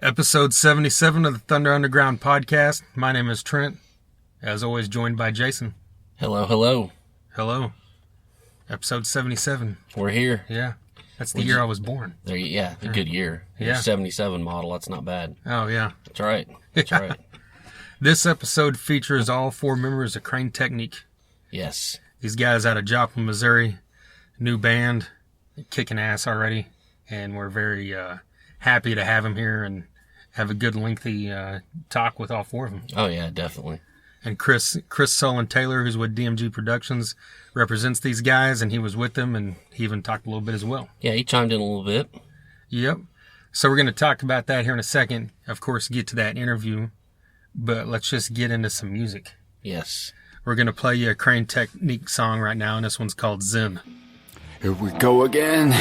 Episode 77 of the Thunder Underground podcast. My name is Trent. As always, joined by Jason. Hello, hello. Hello. Episode 77. We're here. Yeah. That's the year I was born. A good year. Yeah. 77 model, that's not bad. Oh, yeah. That's right. That's right. This episode features all four members of Crane Technique. Yes. These guys out of Joplin, Missouri. New band. Kicking ass already. And we're very happy to have them here and have a good lengthy talk with all four of them. Oh, yeah, definitely. And Chris Sullen Taylor, who's with DMG Productions, represents these guys, and he was with them, and he even talked a little bit as well. Yeah, he chimed in a little bit. Yep. So we're going to talk about that here in a second. Of course, get to that interview, but let's just get into some music. Yes. We're going to play you a Crane Technique song right now, and this one's called Zen. Here we go again.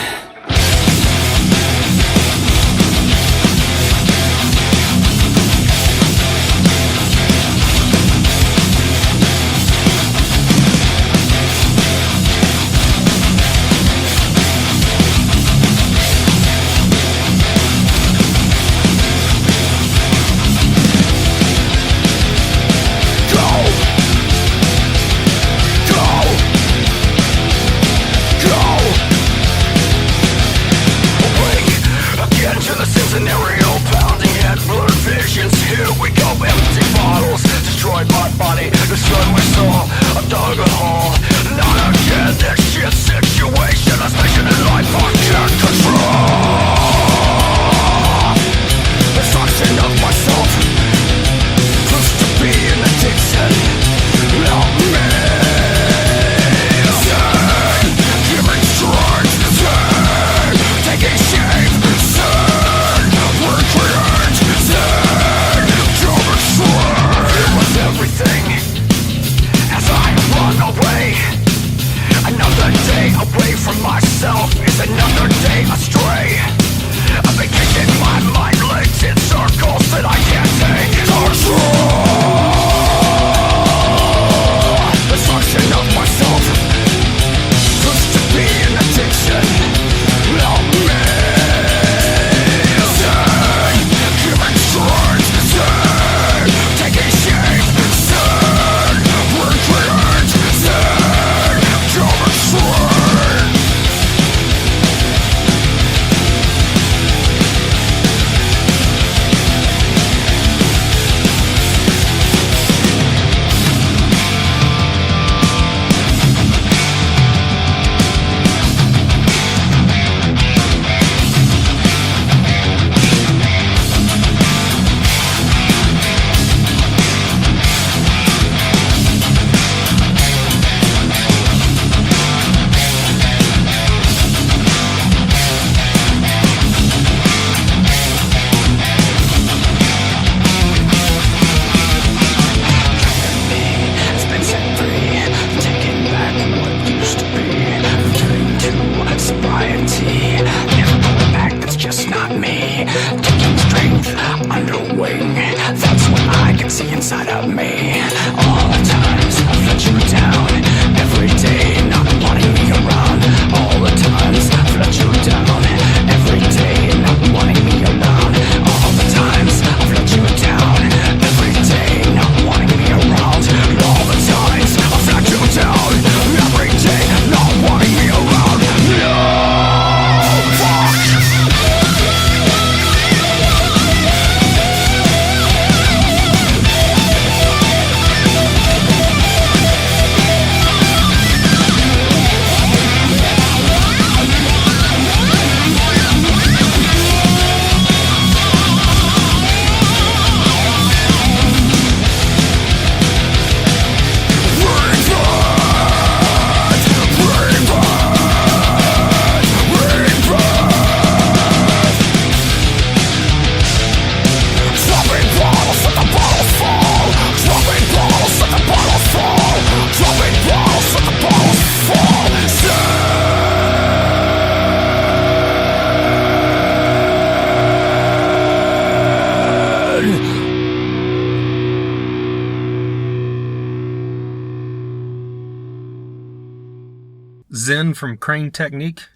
Zen from Crane Technique.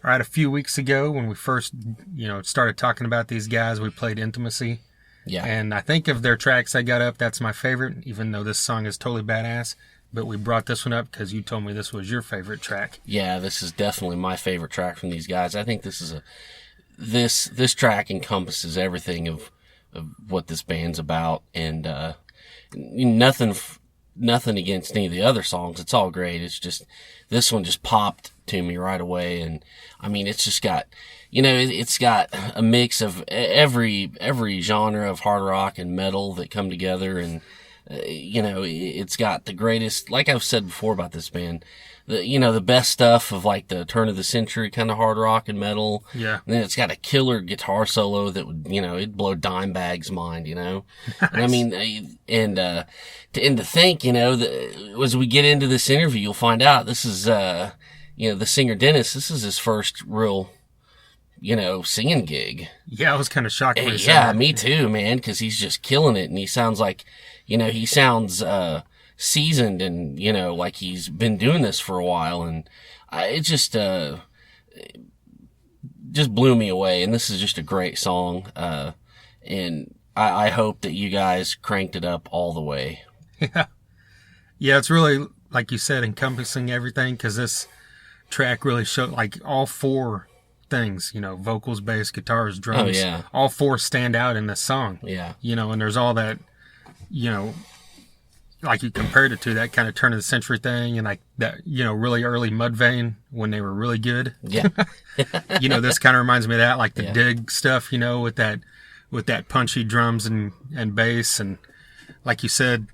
All right, a few weeks ago when we first, started talking about these guys, we played Intimacy. Yeah. And I think of their tracks I got up, that's my favorite, even though this song is totally badass. But we brought this one up because you told me this was your favorite track. Yeah, this is definitely my favorite track from these guys. I think this is this track encompasses everything of what this band's about, and nothing against any of the other songs. It's all great. It's just this one just popped to me right away, and I mean it's just got it's got a mix of every genre of hard rock and metal that come together, and it's got the greatest, like I've said before about this band, the best stuff of like the turn of the century kind of hard rock and metal. Yeah. And then it's got a killer guitar solo that would, it'd blow Dimebag's mind, Nice. And I mean, to think, as we get into this interview, you'll find out this is, the singer Dennis, this is his first real, singing gig. Yeah, I was kind of shocked when he said Yeah, that. me too, man, because he's just killing it, and he sounds like, he sounds seasoned, and like he's been doing this for a while, and it just blew me away. And this is just a great song, and I hope that you guys cranked it up all the way. Yeah, it's really, like you said, encompassing everything, because this track really showed like all four things, vocals, bass, guitars, drums. Oh, yeah. All four stand out in this song. Yeah. And there's all that, like you compared it to that kind of turn of the century thing, and like that, really early Mudvayne when they were really good. Yeah. This kind of reminds me of that, like the Yeah. Dig stuff, with that punchy drums and bass, and like you said,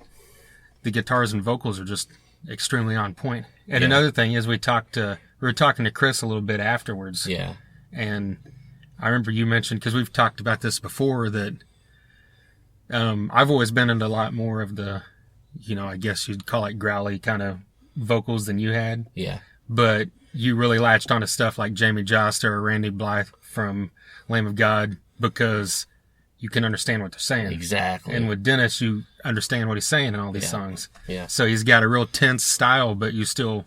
the guitars and vocals are just extremely on point. And Yeah. another thing is we were talking to Chris a little bit afterwards. Yeah. And I remember you mentioned, because we've talked about this before, that I've always been into a lot more of the, I guess you'd call it growly kind of vocals than you had. Yeah. But you really latched onto stuff like Jamie Joster or Randy Blythe from Lamb of God because you can understand what they're saying. Exactly. And with Dennis, you understand what he's saying in all these Yeah. songs. Yeah. So he's got a real tense style, but you still...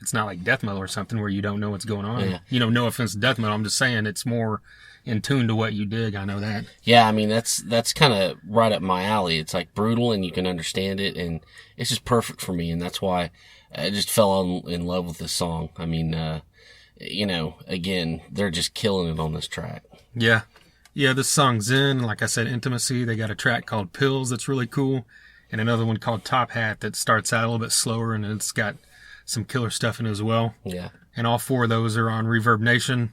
It's not like death metal or something where you don't know what's going on. Yeah. No offense to death metal. I'm just saying it's more in tune to what you dig. I know that. Yeah, I mean, that's kind of right up my alley. It's like brutal and you can understand it, and it's just perfect for me, and that's why I just fell in love with this song. I mean, again, they're just killing it on this track. Yeah. Yeah, this song's in. Like I said, Intimacy. They got a track called Pills that's really cool, and another one called Top Hat that starts out a little bit slower, and it's got some killer stuff in it as well. Yeah. And all four of those are on Reverb Nation.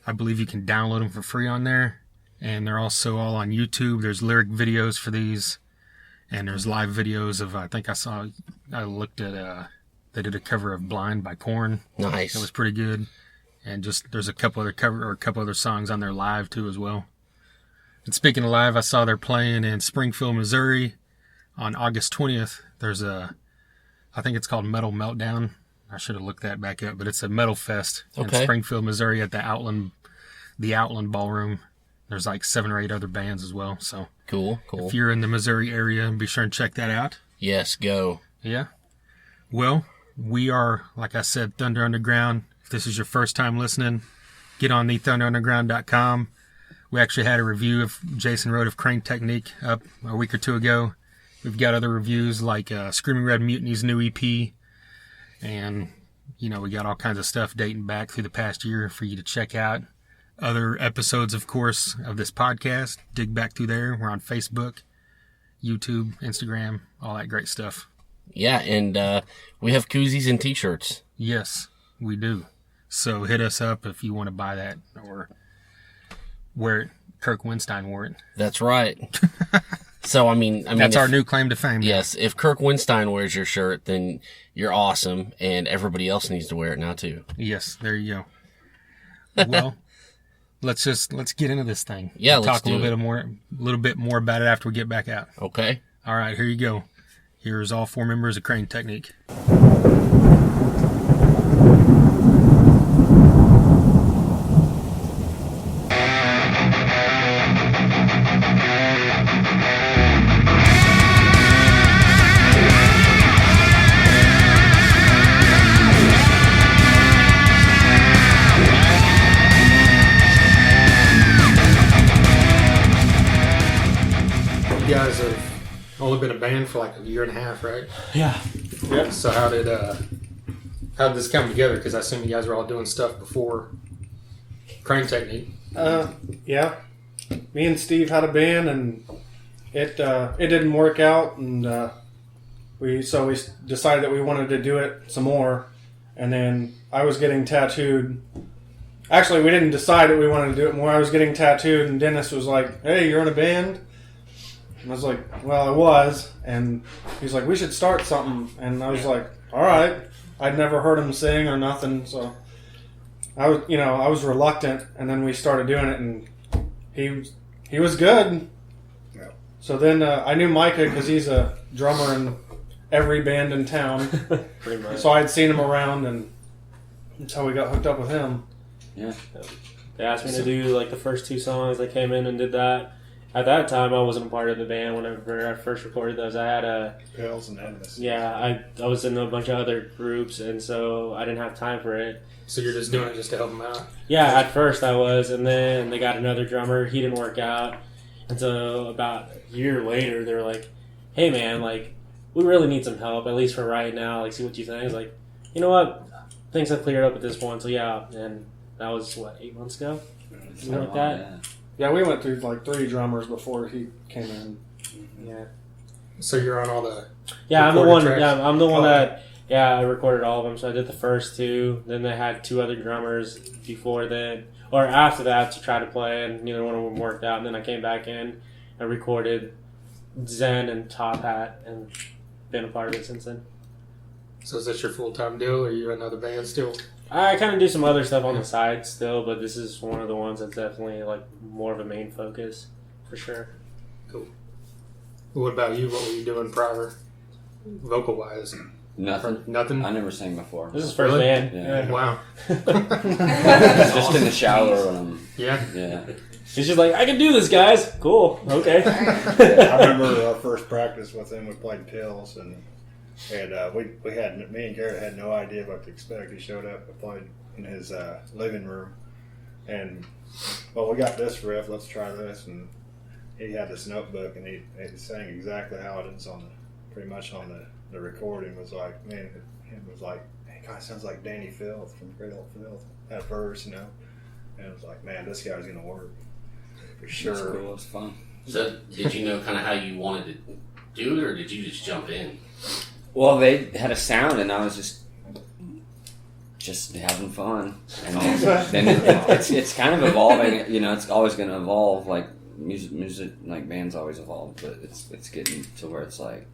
I believe you can download them for free on there. And they're also all on YouTube. There's lyric videos for these. And there's live videos of, I looked at, they did a cover of Blind by Korn. Nice. It was pretty good. And just, there's a couple other songs on there live too as well. And speaking of live, I saw they're playing in Springfield, Missouri on August 20th. There's I think it's called Metal Meltdown. I should have looked that back up, but it's a metal fest in Springfield, Missouri at the Outland Ballroom. There's like 7 or 8 other bands as well. So Cool. if you're in the Missouri area, be sure and check that out. Yes, go. Yeah. Well, we are, like I said, Thunder Underground. If this is your first time listening, get on thethunderunderground.com. We actually had a review of Jason wrote of Crane Technique up a week or two ago. We've got other reviews like Screaming Red Mutiny's new EP. And, we got all kinds of stuff dating back through the past year for you to check out. Other episodes, of course, of this podcast. Dig back through there. We're on Facebook, YouTube, Instagram, all that great stuff. Yeah, and we have koozies and t-shirts. Yes, we do. So hit us up if you want to buy that or wear it. Kirk Winstein wore it. That's right. So, I mean, that's our new claim to fame. Yes, if Kirk Winstein wears your shirt, then you're awesome, and everybody else needs to wear it now too. Yes, there you go. Well, let's get into this thing. Yeah, we'll let's talk a little bit more about it after we get back out. Okay. All right, here you go. Here's all 4 members of Crane Technique. guys have only been a band for like a year and a half, right? Yeah. Yep. So how did this come together? Because I assume you guys were all doing stuff before Crane Technique. Yeah. Me and Steve had a band, and it didn't work out, and we decided that we wanted to do it some more. And then I was getting tattooed. Actually, we didn't decide that we wanted to do it more. I was getting tattooed, and Dennis was like, "Hey, you're in a band?" And I was like, "Well, I was." And he's like, "We should start something." And I was like, "All right." I'd never heard him sing or nothing, so I was reluctant. And then we started doing it, and he was good. Yeah. So then I knew Micah because he's a drummer in every band in town. Pretty much. So I had seen him around, and that's how we got hooked up with him. Yeah. They asked me to do like the first 2 songs. I came in and did that. At that time, I wasn't a part of the band. Whenever I first recorded those, I had Pills and Endless. I was in a bunch of other groups, and so I didn't have time for it. So you're just doing it just to help them out? Yeah, at first I was, and then they got another drummer. He didn't work out, and so about a year later, they were like, "Hey man, like we really need some help, at least for right now. Like, see what you think." I was like, "You know what? Things have cleared up at this point, so yeah." And that was 8 months ago, something like that. Yeah. Yeah, we went through like 3 drummers before he came in. Yeah. So you're on all the... Yeah, I'm the recorded one. tracks? Yeah, I'm the one Oh, that. Yeah, I recorded all of them. So I did the first 2. Then they had 2 other drummers before then, or after that, to try to play, and neither one of them worked out. And then I came back in and recorded Zen and Top Hat, and been a part of it since then. So is this your full-time deal, or are you in another band still? I kind of do some other stuff on the side still, but this is one of the ones that's definitely like more of a main focus for sure. Cool. What about you? What were you doing prior, vocal-wise? Nothing. Nothing? I never sang before. This is first Really? band. Yeah. Wow. Just in the shower when I'm. Yeah? Yeah. He's just like, I can do this, guys. Cool. Okay. I remember our first practice with him. We played Pills, and we had me and Garrett had no idea what to expect. He showed up and played in his living room, and we got this riff. Let's try this, and he had this notebook, and he sang exactly how it is pretty much on the recording. Was like, man, it was like, it kind of sounds like Danny Filth from Great Old Filth at first, and it was like, man, this guy's gonna work for sure. It's cool. It's fun. So, did you know kind of how you wanted to do it, or did you just jump in? Well, they had a sound, and I was just having fun. And then it's kind of evolving. You know, it's always going to evolve. Like music, like bands always evolve, but it's getting to where it's like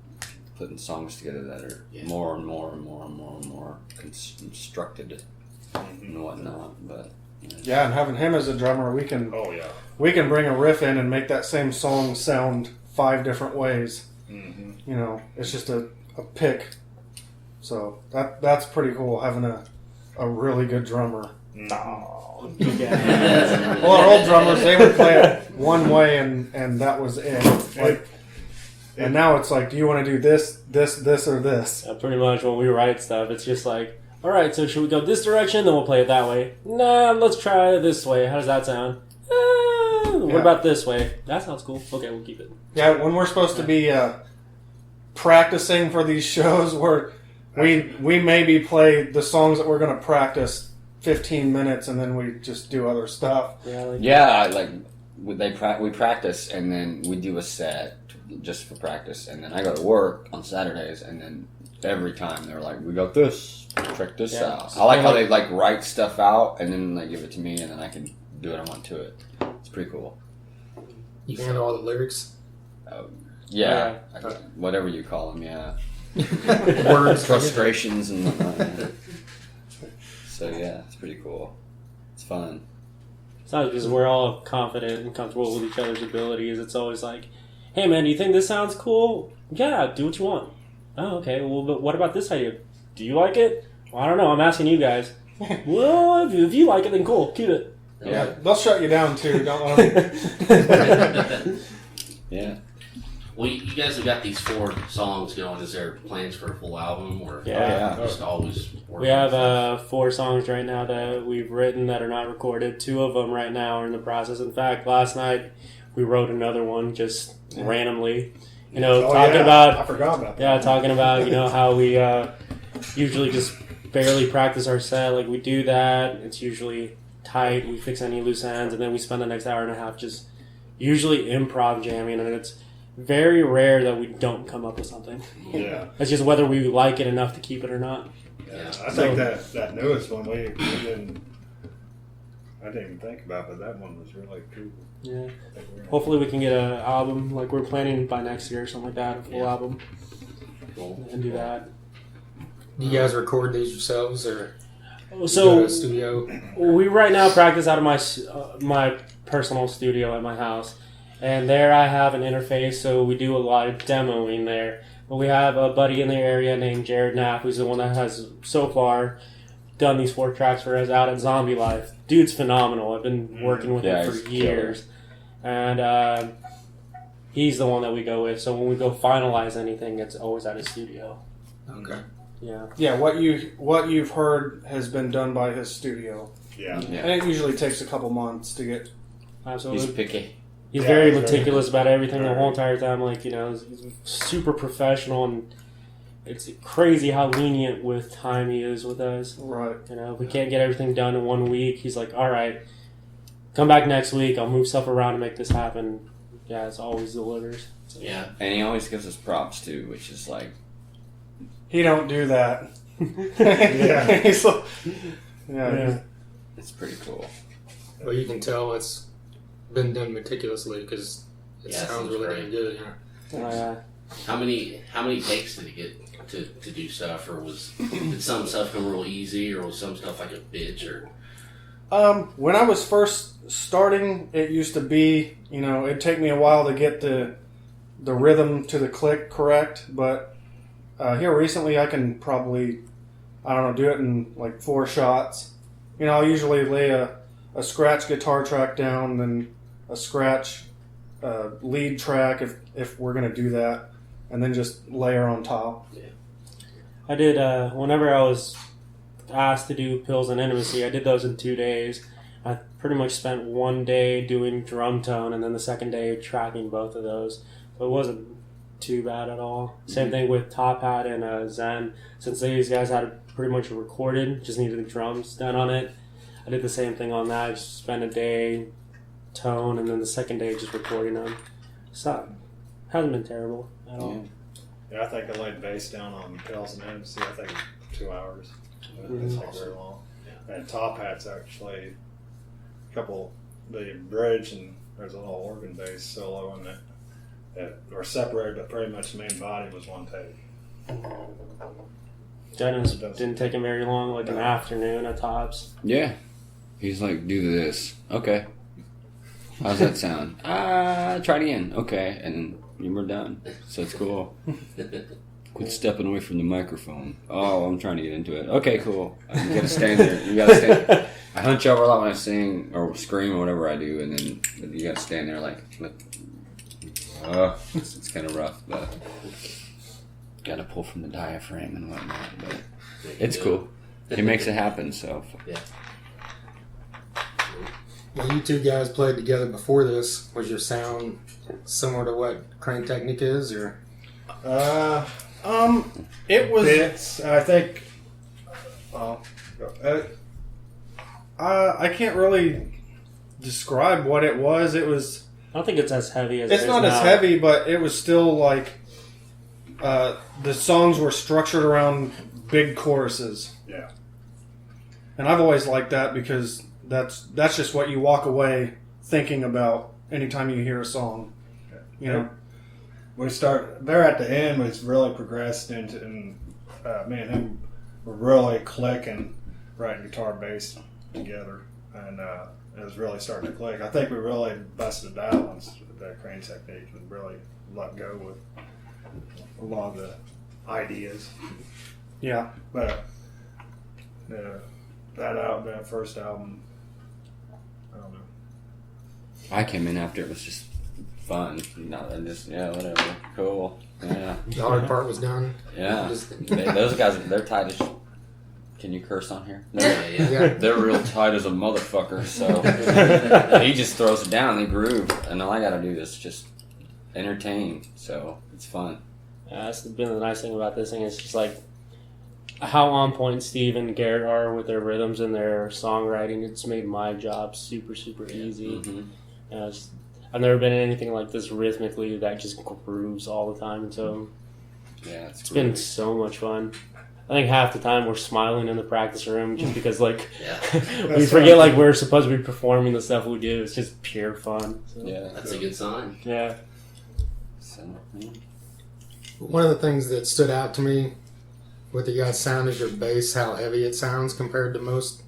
putting songs together that are more and more and more and more and more constructed and whatnot. But Yeah, and having him as a drummer, we can bring a riff in and make that same song sound 5 different ways. Mm-hmm. You know, it's just a pick. So that's pretty cool, having a really good drummer. Oh, Well, our old drummers, they would play it one way and that was it. Like, and now it's like, do you want to do this, or this? pretty much when we write stuff, it's just like, all right, so should we go this direction? Then we'll play it that way. Nah, let's try it this way. How does that sound? What about this way? That sounds cool. Okay, we'll keep it. Yeah, when we're supposed to be practicing for these shows, we maybe play the songs that we're going to practice 15 minutes, and then we just do other stuff. we practice, and then we do a set just for practice, and then I go to work on Saturdays, and then every time they're like, we got this, check this out. I like how they like write stuff out and then they give it to me, and then I can do what I want to it. It's pretty cool. You handle all the lyrics? Yeah. Whatever you call them, yeah. Words. Frustrations and whatnot. Yeah. So yeah, it's pretty cool. It's fun. It's not because we're all confident and comfortable with each other's abilities. It's always like, hey man, do you think this sounds cool? Yeah, do what you want. Oh, okay. Well, but what about this idea? Do you like it? Well, I don't know. I'm asking you guys. Well, if you like it, then cool. Keep it. Yeah, they'll shut you down too. Don't let them. Yeah. Well, you guys have got these 4 songs going. Is there plans for a full album, or just always working? We have 4 songs right now that we've written that are not recorded. 2 of them right now are in the process. In fact, last night we wrote another one just randomly. You know, Oh, talking yeah. about I forgot about that. yeah, talking about you know how we usually just barely practice our set. Like we do that. It's usually tight. We fix any loose ends, and then we spend the next hour and a half just usually improv jamming, and it's very rare that we don't come up with something. Yeah. It's just whether we like it enough to keep it or not. Yeah, I think that newest one we didn't. I didn't even think about, but that one was really cool. Yeah. I think we're- Hopefully we can get an album, like we're planning by next year or something like that, a full album, and do that. Do you guys record these yourselves or go to So a studio? we right now practice out of my personal studio at my house, and there I have an interface, so we do a lot of demoing there. But we have a buddy in the area named Jared Knapp, who's the one that has so far done these 4 tracks for us out at ZombieLife. Dude's phenomenal. I've been working with him he's for years, and he's the one that we go with. So when we go finalize anything, it's always at his studio. Okay. Yeah. Yeah, what you've heard has been done by his studio, Yeah. Yeah. and it usually takes a couple months to get. Absolutely. He's picky. He's Yeah, very he's meticulous about everything the very- whole entire time. Like, you know, he's super professional, and it's crazy how lenient with time he is with us. Right. You know, if we can't get everything done in 1 week, he's like, all right, come back next week. I'll move stuff around to make this happen. Yeah, it's always delivers. So, Yeah. And he always gives us props too, which is like, He don't do that. Yeah. He's like, Yeah. it's pretty cool. Well, you can tell it's been done meticulously because it Yeah, it sounds sounds really great. damn good. Yeah. How many takes did it get to do stuff, or did some stuff come real easy, or was some stuff like a bitch, or When I was first starting, it used to be, you know, it'd take me a while to get the rhythm to the click correct, but here recently I can probably, I don't know, do it in like 4 shots. You know, I'll usually lay a scratch guitar track down, then a scratch lead track if we're going to do that, and then just layer on top. I did, whenever I was asked to do Pills and Intimacy, I did those in 2 days. I pretty much spent 1 day doing drum tone, and then the second day tracking both of those. So it wasn't too bad at all. Same thing with Top Hat and Zen. Since these guys had it pretty much recorded, just needed the drums done on it. I did the same thing on that. I just spent a day tone, and then the second day just recording them. So hasn't been terrible at all. Yeah, I think I laid bass down on Pills and Intimacy. I think 2 hours. It's not very long. And Top Hat's actually a couple, the bridge, and there's a little organ bass solo in it that were separated, but pretty much the main body was 1 take. Dennis didn't take him very long, like an afternoon at tops. Yeah. He's like, do this. Okay. How's that sound? Try it again. Okay. And then we're done. So it's cool. Quit stepping away from the microphone. Oh, I'm trying to get into it. Okay, cool. You gotta stand there. You gotta stand. I hunch over a lot when I sing or scream or whatever I do, and then you gotta stand there like it's kind of rough, but gotta pull from the diaphragm and whatnot. But it's cool. He makes it happen. So yeah. Well, you two guys played together before this. Was your sound similar to what Crane Technique is, or? It was. Bits, I think. I can't really describe what it was. It was. I don't think it's as heavy as It's it is not as now. heavy, but it was still like. The songs were structured around big choruses. Yeah. And I've always liked that because that's just what you walk away thinking about anytime you hear a song. You know. We start there at the end. Was really progressed into, and me and him were really clicking, writing guitar bass together, and it was really starting to click. I think we really busted it out once that Crane Technique and really let go with a lot of the ideas. Yeah. But that first album, I don't know. I came in after it was just fun. No, just whatever, cool. Yeah, The hard part was done. yeah. Just- Those guys, they're tight as Can you curse on here? Yeah. They're real tight as a motherfucker, so he just throws it down, they groove, and all I gotta do is just entertain, so it's fun. Yeah, that's been the nice thing about this thing. It's just like how on point Steve and Garrett are with their rhythms and their songwriting. It's made my job super, super easy. Mm-hmm. I've never been in anything like this rhythmically that just grooves all the time. So Yeah, it's been so much fun. I think half the time we're smiling in the practice room just because, like, we forget like we're supposed to be performing the stuff we do. It's just pure fun. So. Yeah, That's a good sign. Yeah. So, yeah. One of the things that stood out to me with you guys' sound is your bass, how heavy it sounds compared to most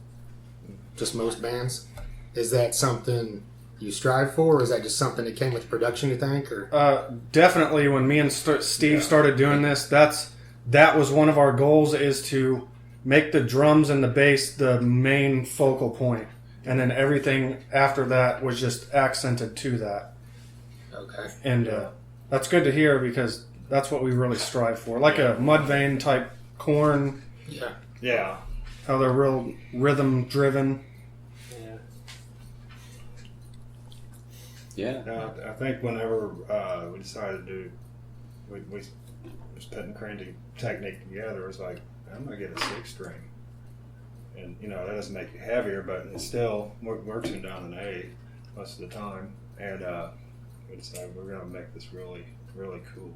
bands. Is that something you strive for, or is that just something that came with production, you think? Or Definitely, when me and Steve started doing this, that was one of our goals, is to make the drums and the bass the main focal point, and then everything after that was just accented to that. Okay. And that's good to hear, because that's what we really strive for. Like a Mudvayne type Korn, Yeah. how they're real rhythm driven. Yeah. I think whenever we decided to do, we was putting Crane technique together, it was like, I'm going to get a 6-string. And, that doesn't make it heavier, but it's still, we're tuned down an A most of the time. And we decided we're going to make this really, really cool.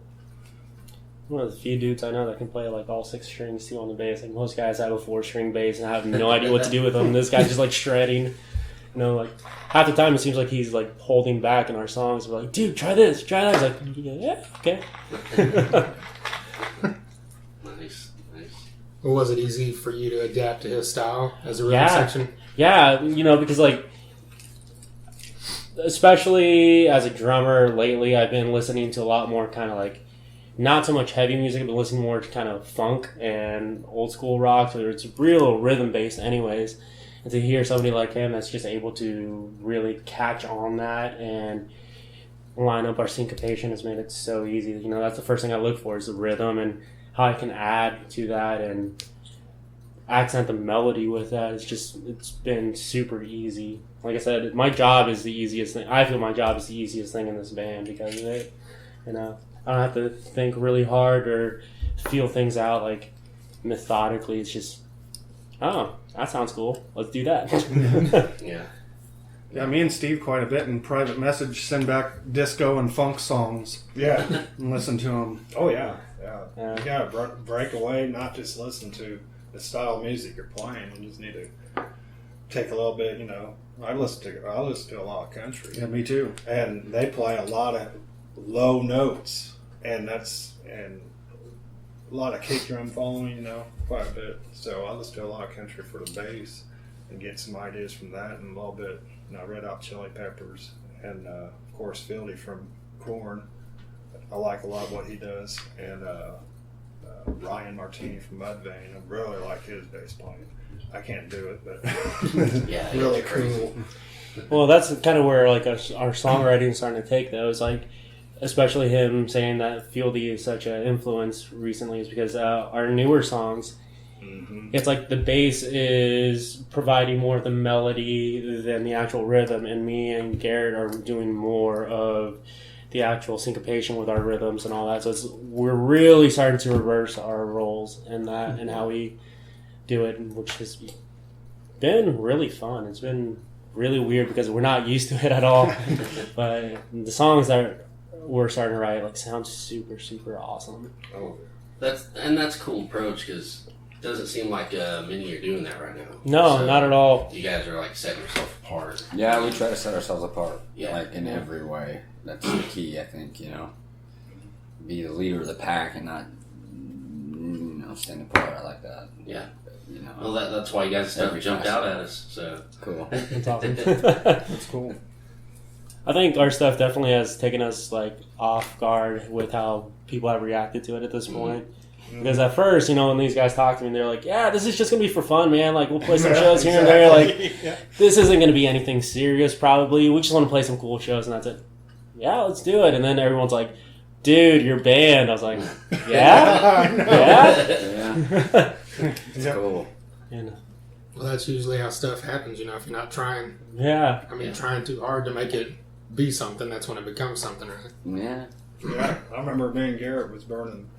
One of the few dudes I know that can play like all 6 strings too on the bass. Like most guys have a 4-string bass and I have no idea what to do with them. This guy's just like shredding. Like half the time it seems like he's like holding back in our songs. We're like, dude, try this, try that. He's like, yeah, okay. Nice. Well, was it easy for you to adapt to his style as a rhythm section? Yeah, because like, especially as a drummer lately, I've been listening to a lot more kind of like, not so much heavy music, but listening more to kind of funk and old school rock, so it's real rhythm based anyways. And to hear somebody like him that's just able to really catch on that and line up our syncopation has made it so easy. That's the first thing I look for is the rhythm and how I can add to that and accent the melody with that. It's been super easy. Like I said, my job is the easiest thing. I feel my job is the easiest thing in this band because of it. I don't have to think really hard or feel things out like methodically. It's just, oh, that sounds cool. Let's do that. Yeah, me and Steve quite a bit in private message send back disco and funk songs. Yeah. And listen to them. Oh, yeah. You got to break away, not just listen to the style of music you're playing. You just need to take a little bit, I listen to a lot of country. Yeah, me too. And they play a lot of low notes, and a lot of kick drum following, quite a bit. So I listen to a lot of country for the bass and get some ideas from that, and a little bit, Red Hot Chili Peppers, and of course Fieldy from Korn. I like a lot what he does, and Ryan Martini from Mudvayne. I really like his bass playing. I can't do it, but really cool. Well, that's kind of where like our songwriting is starting to take though. It's like, especially him saying that Fieldy is such an influence recently is because our newer songs, it's like the bass is providing more of the melody than the actual rhythm, and me and Garrett are doing more of the actual syncopation with our rhythms and all that. So we're really starting to reverse our roles in that and how we do it, which has been really fun. It's been really weird because we're not used to it at all. But the songs that we're starting to write like sound super, super awesome. Oh, that's a cool approach because it doesn't seem like many are doing that right now. No, not at all. You guys are like setting yourself apart. Yeah, we try to set ourselves apart, Yeah. in every way. That's the key, I think. Be the leader of the pack and not, stand apart. I like that. Yeah. Well, that's why you guys stuff jumped out at us. So cool. That's awesome. That's cool. I think our stuff definitely has taken us like off guard with how people have reacted to it at this point. Because at first, when these guys talk to me, they're like, yeah, this is just going to be for fun, man. Like, we'll play some shows here and there. Like, this isn't going to be anything serious, probably. We just want to play some cool shows, and that's it. Yeah, let's do it. And then everyone's like, dude, your band. I was like, yeah? Yeah? It's cool. And Well, that's usually how stuff happens, you know, if you're not trying. yeah, I mean, trying too hard to make it be something, that's when it becomes something, right? Yeah. Yeah, I remember me and Garrett was burning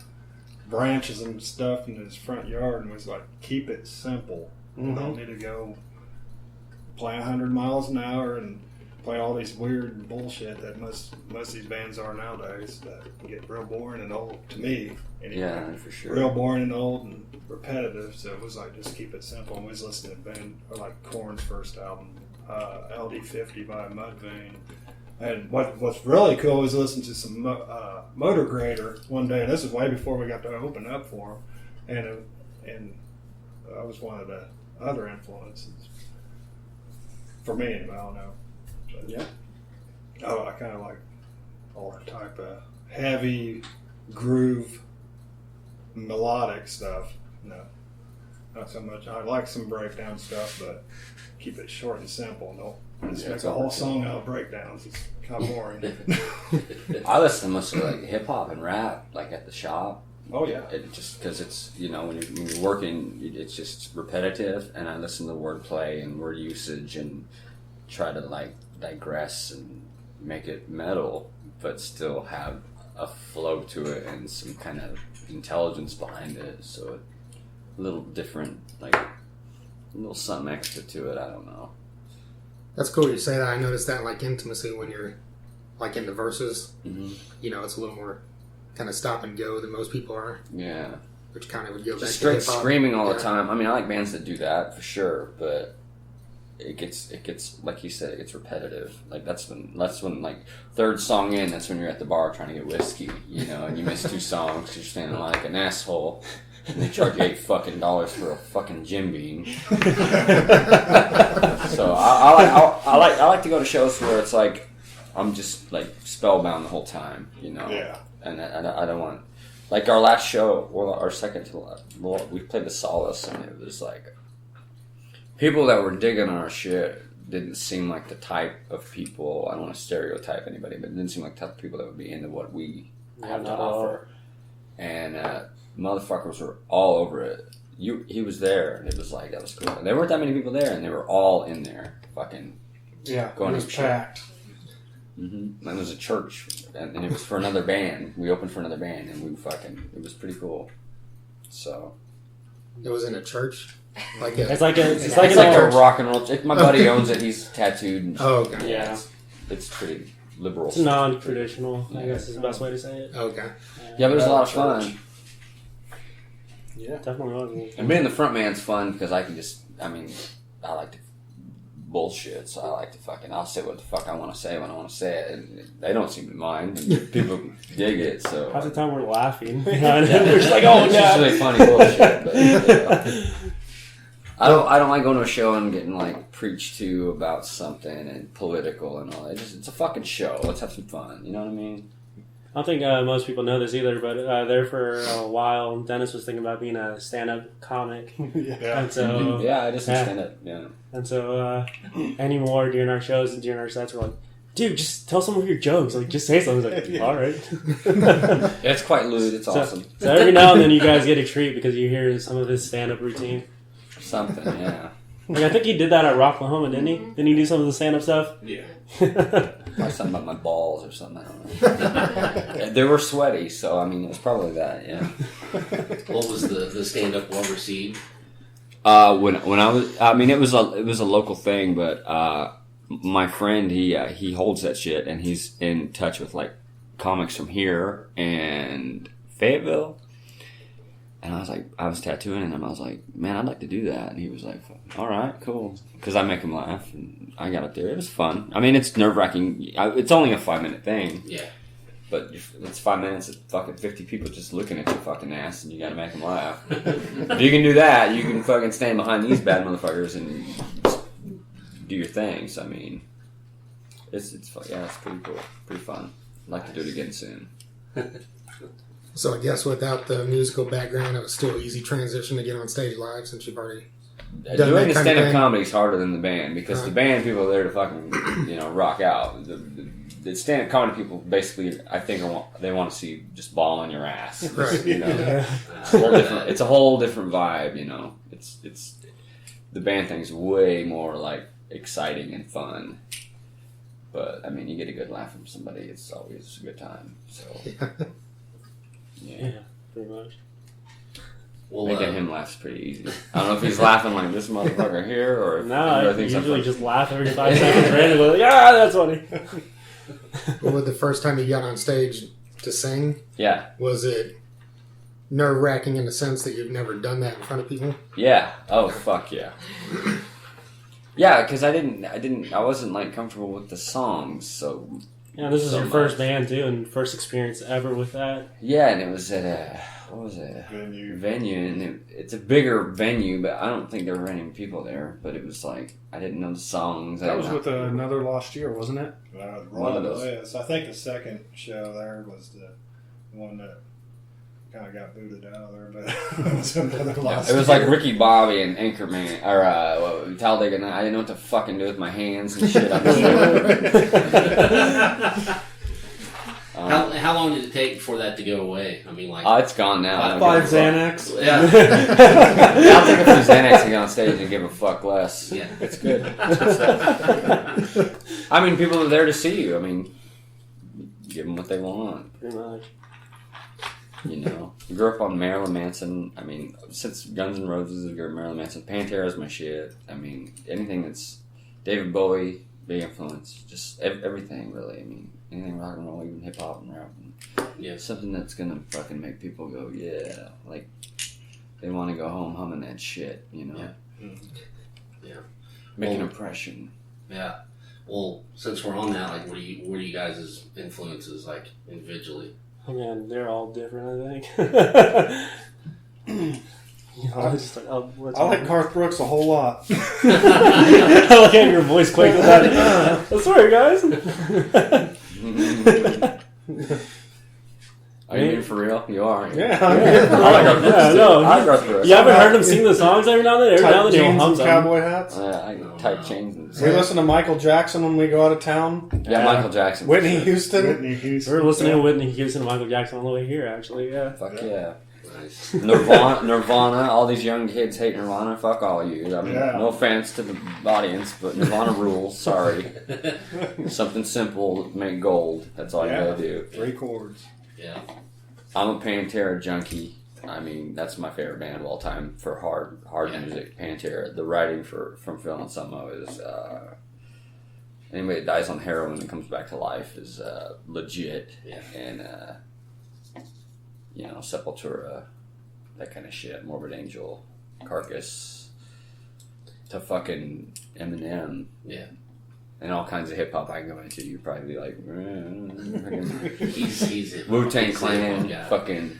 branches and stuff in his front yard and was like, keep it simple. You don't need to go play 100 miles an hour and play all these weird bullshit that most of these bands are nowadays that get real boring and old to me. Anyway. Yeah, for sure. Real boring and old and repetitive. So it was like, just keep it simple. And we was listening to band or like Korn's first album, LD50 by Mudvayne. And what's really cool is listening to some Motor Grader one day. And this is way before we got to open up for him. And that was one of the other influences for me. Anyway, I don't know. But, Yeah. I kind of like all that type of heavy groove melodic stuff. No, not so much. I like some breakdown stuff, but keep it short and simple. Don't just make a whole song out of breakdowns. It's kind of boring. I listen to mostly like hip hop and rap, like at the shop. Oh yeah. It just because it's, you know, when you're working, it's just repetitive, and I listen to wordplay and word usage and try to like digress and make it metal, but still have a flow to it and some kind of intelligence behind it. So a little different, like a little something extra to it. I don't know. That's cool you say that. I noticed that like intimacy when you're like in the verses. Mm-hmm. You know, it's a little more kind of stop and go than most people are, Yeah. which kind of would go back Just to straight hip-hop. screaming all Yeah. the time. I mean, I like bands that do that for sure, but it gets like you said, it gets repetitive. Like that's when like third song in, that's when you're at the bar trying to get whiskey, you know, and you miss 2 songs. You're standing like an asshole, and they charge you $8 for a fucking Jim Beam. So I like to go to shows where it's like I'm just like spellbound the whole time, you know. Yeah. And I don't want, like our last show, well, our second to last, well, we played the Solace, and it was like people that were digging our shit didn't seem like the type of people. I don't want to stereotype anybody, but it didn't seem like the type of people that would be into what we have to offer. And motherfuckers were all over it. He was there, and it was like, that was cool. And there weren't that many people there, and they were all in there, fucking Yeah, going it was to shit. packed. Mm-hmm. And it was a church, and it was for another band. We opened for another band, and it was pretty cool. So It was in a church? Like it's like a it's like a rock and roll. My buddy owns it. He's tattooed. And Oh, okay. yeah. It's pretty liberal. It's non-traditional, I guess is the best way to say it. Okay. Yeah, but it was a lot of fun. Yeah, definitely was. And being the front man's fun because I can just, I mean, I like to bullshit, so I like to I'll say what the fuck I want to say when I want to say it, and they don't seem to mind. And people dig it, so. Half the time we're laughing. Yeah. We're just like, oh, it's yeah. usually funny bullshit, but I don't like going to a show and getting like preached to about something and political and all that. It's a fucking show. Let's have some fun. You know what I mean? I don't think most people know this either, but there for a while, Dennis was thinking about being a stand-up comic. Yeah. And so, Yeah, I just understand it. Yeah. And so, anymore during our shows and during our sets, we're like, dude, just tell some of your jokes. Like, just say something. It's like, all right. It's quite lewd. It's awesome. So every now and then you guys get a treat because you hear some of his stand-up routine. Something, yeah. Like, I think he did that at Rocklahoma, didn't he? Didn't he do some of the stand-up stuff? Yeah. Probably something about my balls or something. I don't know. They were sweaty, so I mean, it was probably that. Yeah. What was the stand-up well received? When I was, I mean, it was a local thing, but my friend he holds that shit, and he's in touch with like comics from here and Fayetteville. And I was tattooing, and I was like, man, I'd like to do that. And he was like, all right, cool. Because I make him laugh, and I got up there. It was fun. I mean, it's nerve-wracking. It's only a 5-minute thing. Yeah. But it's 5 minutes of fucking 50 people just looking at your fucking ass, and you got to make them laugh. If you can do that, you can fucking stand behind these bad motherfuckers and do your thing. So, I mean, it's pretty cool. Pretty fun. I'd like to do it again soon. So I guess without the musical background, it was still an easy transition to get on stage live since you've already done Doing that the kind of stand-up thing. comedy is harder than the band because the band people are there to fucking rock out. The stand-up comedy people basically, I think, they want to see just ball on your ass. Right. You know, it's a whole different vibe. You know, it's the band thing's way more like exciting and fun. But I mean, you get a good laugh from somebody, it's always a good time. So Yeah, pretty much. Well, making him laugh's pretty easy. I don't know if he's laughing like this motherfucker here, or if No, I thinks usually I'm just laugh every 5 seconds randomly. Like, yeah, that's funny. What was the first time you got on stage to sing? Yeah. Was it nerve-wracking in the sense that you've never done that in front of people? Yeah. Oh, fuck yeah. Yeah, because I wasn't like comfortable with the songs, so Yeah, this is So your first much. band too, and first experience ever with that. yeah, and it was at a what was it? Venue, and it's a bigger venue, but I don't think there were any people there. But it was like I didn't know the songs. That was with Another Lost Year, wasn't it? One of those. Yes. I think the second show there was the one that kind of got booted out of there, but it was Another Lost It was like Year. Ricky Bobby and Anchorman, or Talladega Night. I didn't know what to fucking do with my hands and shit. How long did it take for that to go away? I mean, like It's gone now. I don't 5 give a fuck. Xanax. yeah, I'll take a few Xanax to get on stage and give a fuck less. yeah. It's good. I mean, people are there to see you. I mean, give them what they want. Pretty much. You know, I grew up on Marilyn Manson. I mean, since Guns N' Roses, I grew up on Marilyn Manson. Pantera's my shit. I mean, anything that's David Bowie, big influence. Just everything, really. I mean, anything rock and roll, even hip hop and rap. Yeah. Something that's gonna fucking make people go, yeah, like they want to go home humming that shit. You know. Yeah. Yeah. Make an Well- impression. Yeah. Well, since we're on that, like, what are you guys' influences like individually? Oh, man, they're all different, I think. I like Garth Brooks a whole lot. I like having your voice quake with that. Oh, sorry, guys. Are you being for real? You are. Aren't you? Yeah, I like Garth Brooks Yeah, too. no. I like Garth Brooks. You haven't heard him sing the songs every now and then? Every now tight and then he'll jeans hum and some. cowboy hats. I tight chains. And We listen to Michael Jackson when we go out of town. Yeah, Michael Jackson. Whitney Houston. Whitney Houston. We were listening to Whitney Houston and Michael Jackson on the way here, actually, yeah. Fuck yeah. Yeah. Nice. Nirvana. All these young kids hate Nirvana. Fuck all of you. I mean, Yeah. no offense to the audience, but Nirvana rules. Sorry. Something simple, make gold. That's all you gotta do. 3 chords. Yeah. I'm a Pantera junkie. I mean, that's my favorite band of all time for hard Yeah. music. Pantera. The writing from Phil Anselmo is anybody that dies on heroin and comes back to life is legit. Yeah. And Sepultura, that kind of shit. Morbid Angel, Carcass, to fucking Eminem. Yeah. And all kinds of hip hop I can go into. You'd probably be like, He's a Wu-Tang he's a Clan, guy. fucking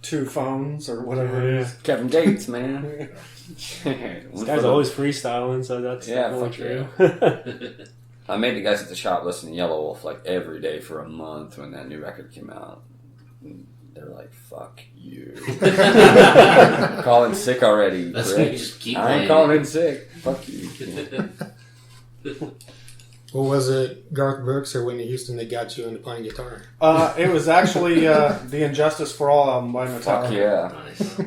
2 Phones or whatever it is. Kevin Gates, man. This guy's always freestyling, so that's definitely fuck true. I made the guys at the shop listen to Yellow Wolf like every day for a month when that new record came out. And they're like, "Fuck you." Calling sick already. That's prick. when you just keep I playing ain't calling it. in sick. Fuck you. Well, was it Garth Brooks or Whitney Houston that got you into playing guitar? It was actually the Injustice for All album by Metallica. Fuck yeah. Nice.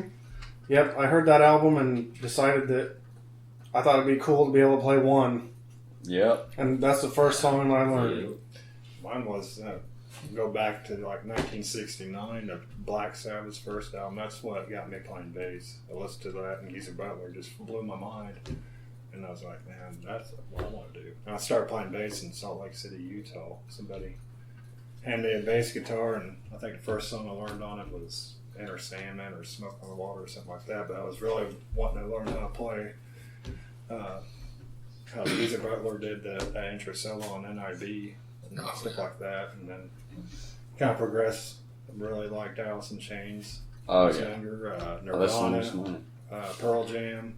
Yep, I heard that album and decided that I thought it'd be cool to be able to play one. Yep. And that's the first song I learned. Mine was go back to like 1969, the Black Sabbath's first album. That's what got me playing bass. I listened to that, and Geezer Butler just blew my mind. And I was like, man, that's what I want to do. And I started playing bass in Salt Lake City, Utah. Somebody handed me a bass guitar, and I think the first song I learned on it was Enter Sandman or Smoke on the Water or something like that. But I was really wanting to learn how to play how Geezer Butler did the intro solo on NIB and stuff like that. And then kind of progressed. I really liked Alice in Chains. Oh, I was yeah. younger. I listened to this Nirvana, morning. Pearl Jam.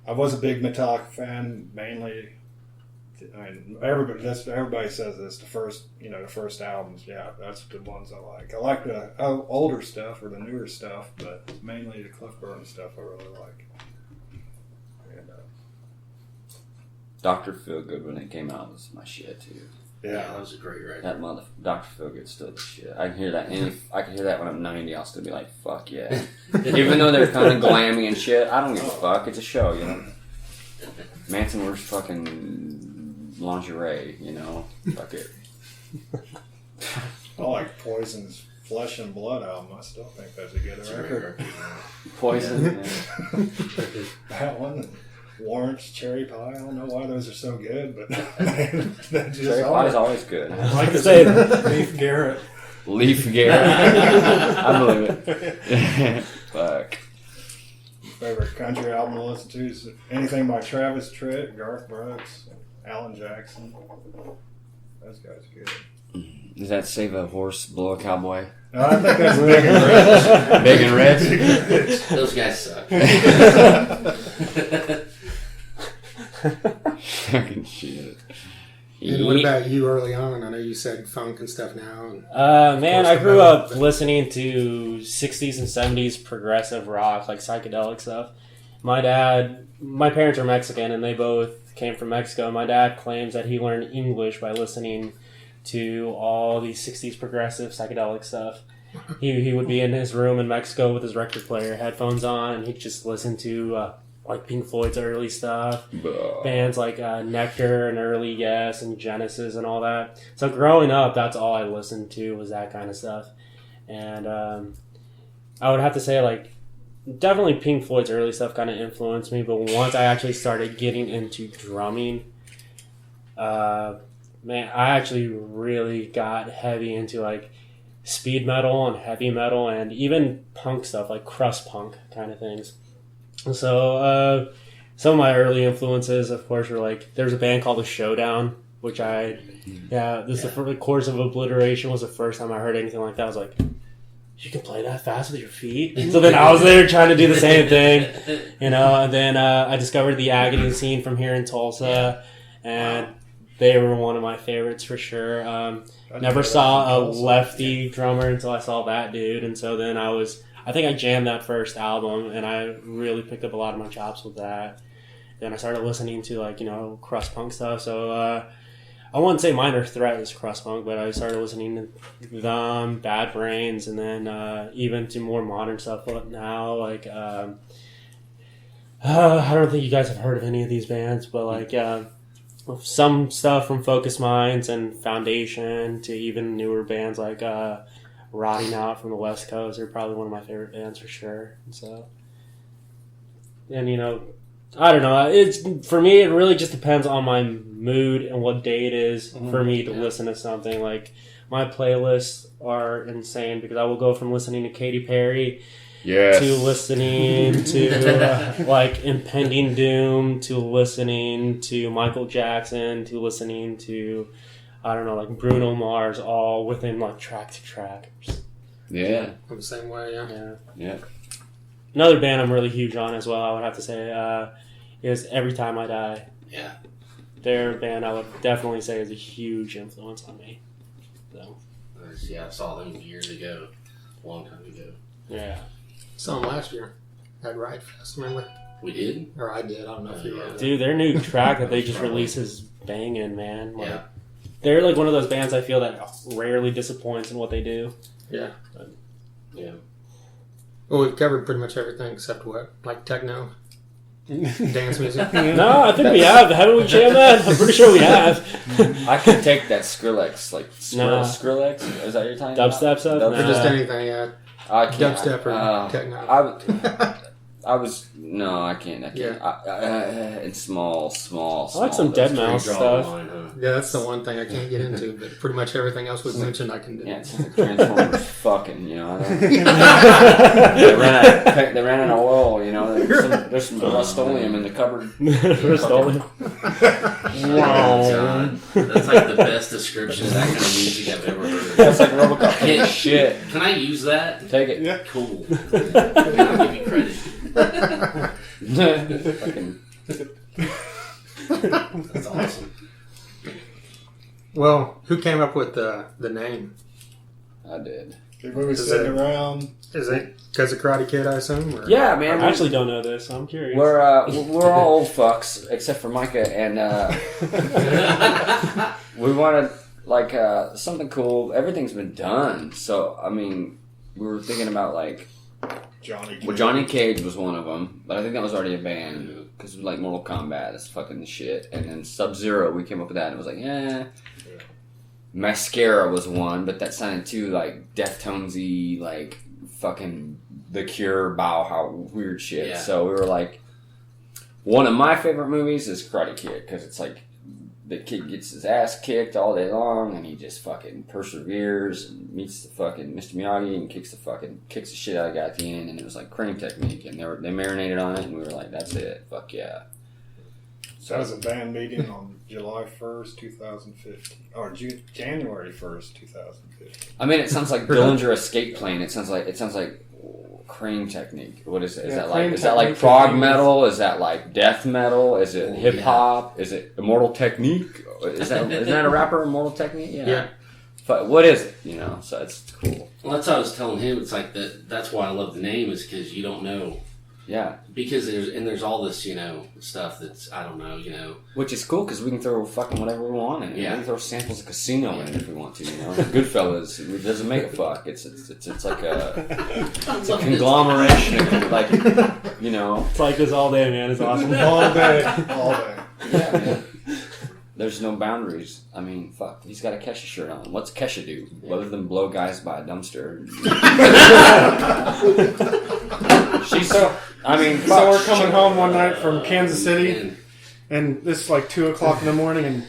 I was a big Metallica fan, mainly. I mean, everybody says this. The first albums, yeah, that's the ones I like. I like the older stuff or the newer stuff, but mainly the Cliff Burton stuff I really like. And Dr. Feelgood when it came out was my shit too. Yeah, that was a great record. That Dr. Feelgood's still the shit. I can hear that. And if I can hear that when I'm 90, I'll still be like, fuck yeah. Even though they're kind of glammy and shit, I don't give a fuck. It's a show, you know. Manson wears fucking lingerie, you know. Fuck it. I like Poison's Flesh and Blood album. I still think that's a good record. Poison. Yeah. That one. Warrant's Cherry Pie. I don't know why those are so good, but that just Cherry Pie is always good. Like I said, Leaf Garrett. Leaf Garrett. I believe it. Fuck. Favorite country album to listen to is anything by Travis Tritt, Garth Brooks, Alan Jackson. Those guys are good. Does that save a horse, blow a cowboy? No, I think that's Big and Rich. Big and Rich? Those guys suck. Fucking shit. And what about you early on? I know you said funk and stuff now. And Man, I grew up listening to 60s and 70s progressive rock, like psychedelic stuff. My parents are Mexican, and they both came from Mexico. My dad claims that he learned English by listening to all these 60s progressive psychedelic stuff. He would be in his room in Mexico with his record player, headphones on, and he'd just listen to like Pink Floyd's early stuff, bands like Nectar and early Yes and Genesis and all that. So growing up, that's all I listened to was that kind of stuff. And I would have to say, like, definitely Pink Floyd's early stuff kind of influenced me, but once I actually started getting into drumming, man, I actually really got heavy into like speed metal and heavy metal and even punk stuff, like crust punk kind of things. So some of my early influences, of course, were like, there's a band called The Showdown, which the Chords of Obliteration was the first time I heard anything like that. I was like, you can play that fast with your feet? So then I was there trying to do the same thing, you know, and then I discovered the Agony scene from here in Tulsa, and they were one of my favorites for sure. Never saw a lefty drummer until I saw that dude, and so then I think I jammed that first album, and I really picked up a lot of my chops with that. Then I started listening to, like, you know, crust punk stuff. So I wouldn't say Minor Threat is crust punk, but I started listening to them, Bad Brains, and then even to more modern stuff now. Like, I don't think you guys have heard of any of these bands, but like some stuff from Focus Minds and Foundation to even newer bands like Rotting Out from the West Coast are probably one of my favorite bands for sure. And so, and you know, I don't know. It's for me. It really just depends on my mood and what day it is for me to listen to something. Like my playlists are insane because I will go from listening to Katy Perry to listening to like Impending Doom to listening to Michael Jackson to listening to, I don't know, like Bruno Mars, all within like track to track. Yeah. I'm the same way, Yeah. Another band I'm really huge on as well, I would have to say, is Every Time I Die. Yeah. Their band, I would definitely say, is a huge influence on me. So. Yeah, I saw them years ago, a long time ago. Yeah. Saw them last year at Riot Fest, remember? We did? Or I did, I don't know if you were. Dude, their new track that they just released is banging, man. Like, Yeah. they're like one of those bands I feel that rarely disappoints in what they do. Yeah. Yeah. Well, we've covered pretty much everything except what? Like techno? Dance music? No, I think we have. Haven't we jammed that? I'm pretty sure we have. I could take that Skrillex, like Nah. Skrillex. Is that your time? Dubstep stuff? Or Nah. just anything, yeah. I can't. Dubstep or techno. I can't. Yeah. It's small. I like some Dead Mouse Draw stuff. the line, huh? Yeah, that's the one thing I can't get into, but pretty much everything else we've mentioned I can do. Yeah, it's like Transformers fucking, you know. They ran out of oil, you know. There's some Rust-Oleum in the cupboard. Rust-Oleum. Wow. That's like the best description of that kind of music I've ever heard. That's like RoboCop. Shit. Can I use that? Take it. Yeah. Cool. I'll give you credit. Fucking. That's awesome. Well, who came up with the name? I did. We were Is sitting it- around. Is it because of Karate Kid, I assume? Or? Yeah, man. I actually don't know this, so I'm curious. We're all old fucks except for Micah, and we wanted like something cool. Everything's been done, so I mean, we were thinking about like Johnny Cage. well, Johnny Cage was one of them, but I think that was already a band because like Mortal Kombat, that's fucking the shit. And then Sub-Zero, we came up with that, and it was like, Mascara was one, but that sounded too like Deftonesy, like fucking The Cure, Bauhaus, weird shit. Yeah. So we were like, one of my favorite movies is Karate Kid because it's like the kid gets his ass kicked all day long and he just fucking perseveres and meets the fucking Mr. Miyagi and kicks the shit out of the guy at the end, and it was like crane technique, and they marinated on it, and we were like, that's it, fuck yeah. So that was a band meeting on July 1st, 2015. Or January 1st, 2015. I mean, it sounds like Dillinger Escape Plane. It sounds like crane technique. What is it? Is that like prog technique. metal? Is that like death metal? Is it hip hop? Is it Immortal Technique? Is that a rapper? Immortal Technique? Yeah. But what is it? You know, so it's cool. Well, that's what I was telling him. It's like that's why I love the name, is because you don't know. Yeah. Because there's all this, stuff that's, I don't know, Which is cool because we can throw fucking whatever we want in it. Yeah. We can throw samples of Casino in it if we want to. Goodfellas, it doesn't make a fuck. It's like a conglomeration of like, It's like this all day, man. It's awesome. All day. Yeah, man. There's no boundaries. I mean, fuck. He's got a Kesha shirt on. What's Kesha do? Other than blow guys by a dumpster. So we're coming home one night from Kansas City, and this is like 2 o'clock in the morning, and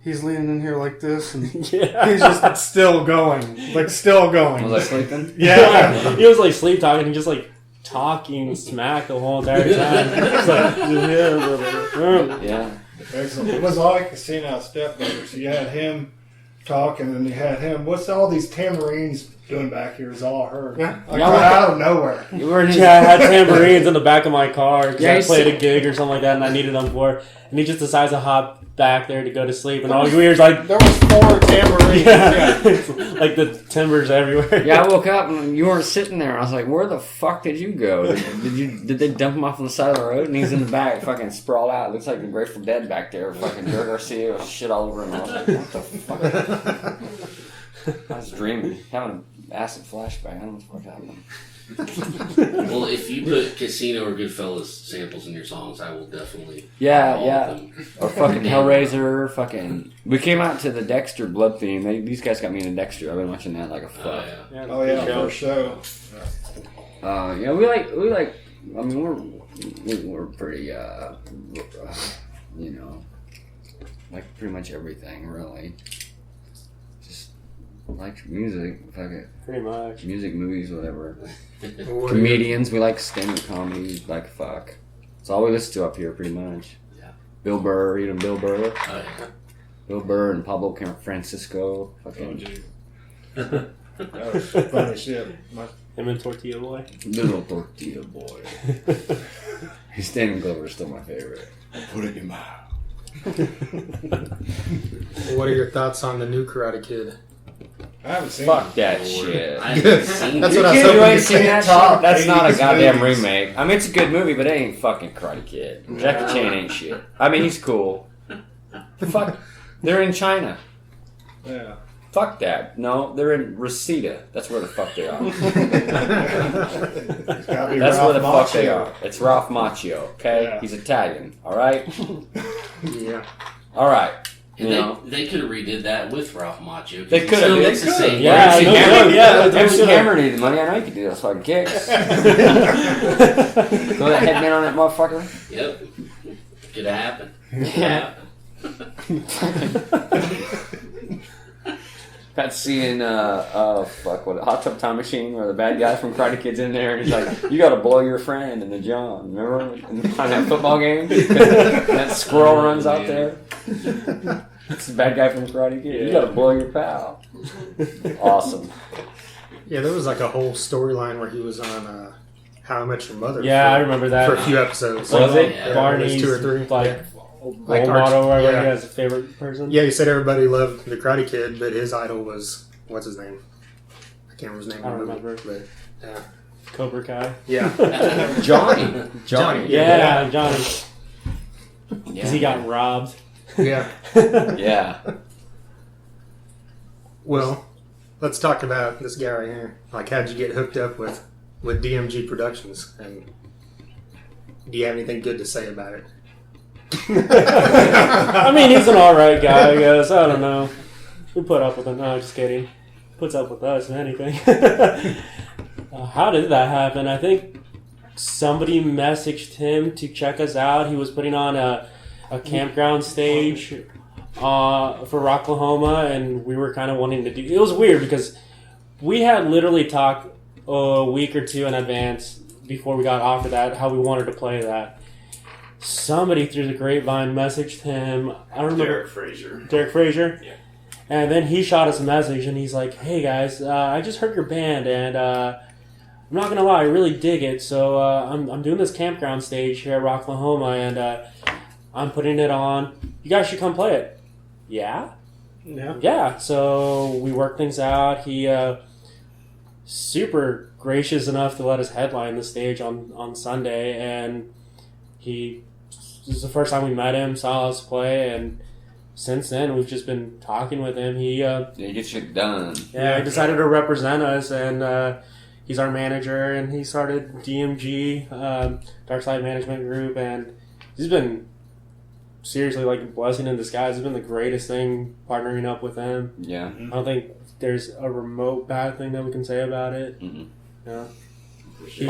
he's leaning in here like this, and he's just still going. Was I sleeping? Yeah. He was like sleep talking and just like talking smack the whole entire time. It's like, Yeah. Excellent. It was like seeing our stepbrothers. You had him talking, and you had him. What's all these tamarines doing back here? Is all I heard. Yeah. Like out of nowhere. You were in his... Yeah, I had tambourines in the back of my car because Yeah, I played a gig or something like that, and I needed them for it. And he just decides to hop back there to go to sleep, and all you hear is like, There was 4 tamarines. it's like the timbers everywhere. Yeah, I woke up and you weren't sitting there. I was like, "Where the fuck did you go? Did they dump him off on the side of the road?" And he's in the back, fucking sprawled out. It looks like the Grateful Dead back there. Fucking Jerry Garcia with shit all over him. I was like, "What the fuck?" I was dreaming, having an acid flashback. I don't know what the fuck happened. Well, if you put Casino or Goodfellas samples in your songs, I will definitely. Yeah, all yeah. of them. Or fucking Hellraiser. Fucking. We came out to the Dexter blood theme. These guys got me into Dexter. I've been watching that like a fuck. Yeah. Oh yeah, first show. Yeah, we like. I mean, we're pretty. Like pretty much everything, really. Just like music, fuck it. Pretty much. Music, movies, whatever. Comedians, we like stand-up comedy, like fuck. It's all we listen to up here, pretty much. Yeah. Bill Burr, Bill Burr. Oh, yeah. Bill Burr and Pablo Francisco. Fucking Oh gee. That was funny shit. Him and Tortilla Boy. little tortilla boy. His Stanley Glover is still my favorite. Put it in your mouth. What are your thoughts on the new Karate Kid? I haven't seen Fuck it. that shit. I haven't seen That's it. what I was You hoping ain't you seen can't that talk. shit? That's not a 80s goddamn movies. remake. I mean, it's a good movie, but it ain't fucking Karate Kid. Jackie Chan ain't shit. I mean, he's cool. Fuck. They're in China. Yeah. Fuck that. No, they're in Reseda. That's where the fuck they are. It's gotta be That's Ralph where the fuck they Macchio. are. It's Ralph Macchio, okay? Yeah. He's Italian, alright? Yeah. Alright. And You know? they could have redid that with Ralph Macchio. 'cause They he could still have. makes the same. Yeah, MC no Hammer- joke, yeah, they MC should've. Hammer needed money. I know you could do those fucking kicks. Throw that headband on that motherfucker. Yep. Could have happened. Yeah. Got seeing Hot Tub Time Machine where the bad guy from Karate Kid's in there and he's like, "You gotta blow your friend in the John." Remember on that football game? That squirrel runs out there. It's the bad guy from Karate Kid. You gotta blow your pal. Awesome. Yeah, there was like a whole storyline where he was on How I Met Your Mother. Yeah, for, I remember that. for a few episodes. Was it? Yeah. Barney's There's 2 or 3. like Yeah. role Like model, or whatever. yeah. He has a favorite person. Yeah, he said everybody loved the Karate Kid, but his idol was what's his name? I can't remember his name. I don't of the movie, remember. But, yeah. Cobra Kai. Yeah. Johnny. Yeah, Johnny. Yeah. Because he got robbed. Yeah. Yeah. Well, let's talk about this guy right here. Like, how'd you get hooked up with DMG Productions? And do you have anything good to say about it? I mean, he's an alright guy, I guess. I don't know. We put up with him. No, just kidding. Puts up with us, if anything. How did that happen? I think somebody messaged him to check us out. He was putting on a campground stage for Rocklahoma, and we were kind of wanting to do... It was weird because we had literally talked a week or two in advance before we got offered that, how we wanted to play that. Somebody through the grapevine messaged him. I don't remember. Derek Frazier. Yeah. And then he shot us a message, and he's like, "Hey guys, I just heard your band, and I'm not gonna lie, I really dig it. So I'm doing this campground stage here at Rocklahoma, and I'm putting it on. You guys should come play it." Yeah. Yeah. So we worked things out. He super gracious enough to let us headline the stage on Sunday, and this is the first time we met him, saw us play, and since then we've just been talking with him. He get shit done. Yeah, he decided to represent us, and he's our manager, and he started DMG, Dark Side Management Group, and he's been seriously like a blessing in disguise. It's been the greatest thing partnering up with him. Yeah. I don't think there's a remote bad thing that we can say about it. Mm-hmm. Yeah. He's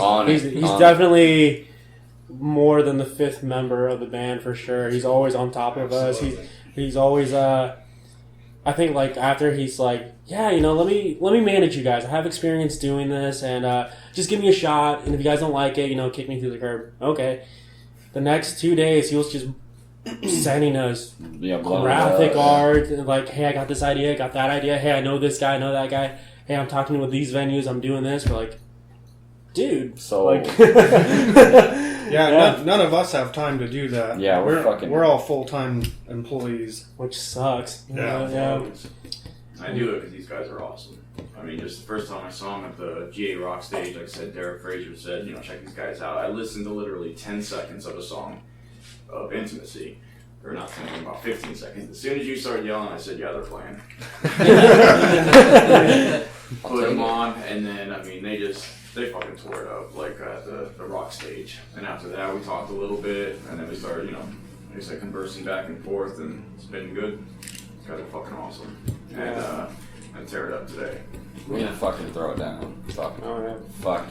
definitely more than the fifth member of the band for sure. He's always on top of us. He's always I think like after he's like, yeah, let me manage you guys. I have experience doing this, and just give me a shot, and if you guys don't like it, kick me through the curb. Okay. The next 2 days he was just sending us graphic art, and like, hey, I got this idea, got that idea, hey, I know this guy, I know that guy, hey, I'm talking with these venues, I'm doing this. We're like, dude, so like Yeah. None of us have time to do that. Yeah, we're all full-time employees, which sucks. Yeah. I do it because these guys are awesome. I mean, just the first time I saw him at the GA Rock stage, like I said, Derek Frazier said, check these guys out. I listened to literally 10 seconds of a song of Intimacy. Or not 10, about 15 seconds. As soon as you started yelling, I said, yeah, they're playing. Put them on, and then, I mean, they fucking tore it up, like at the rock stage. And after that, we talked a little bit, and then we started, like I said, conversing back and forth, and it's been good. These guys are fucking awesome. And I tear it up today. We're gonna fucking throw it down. Fuck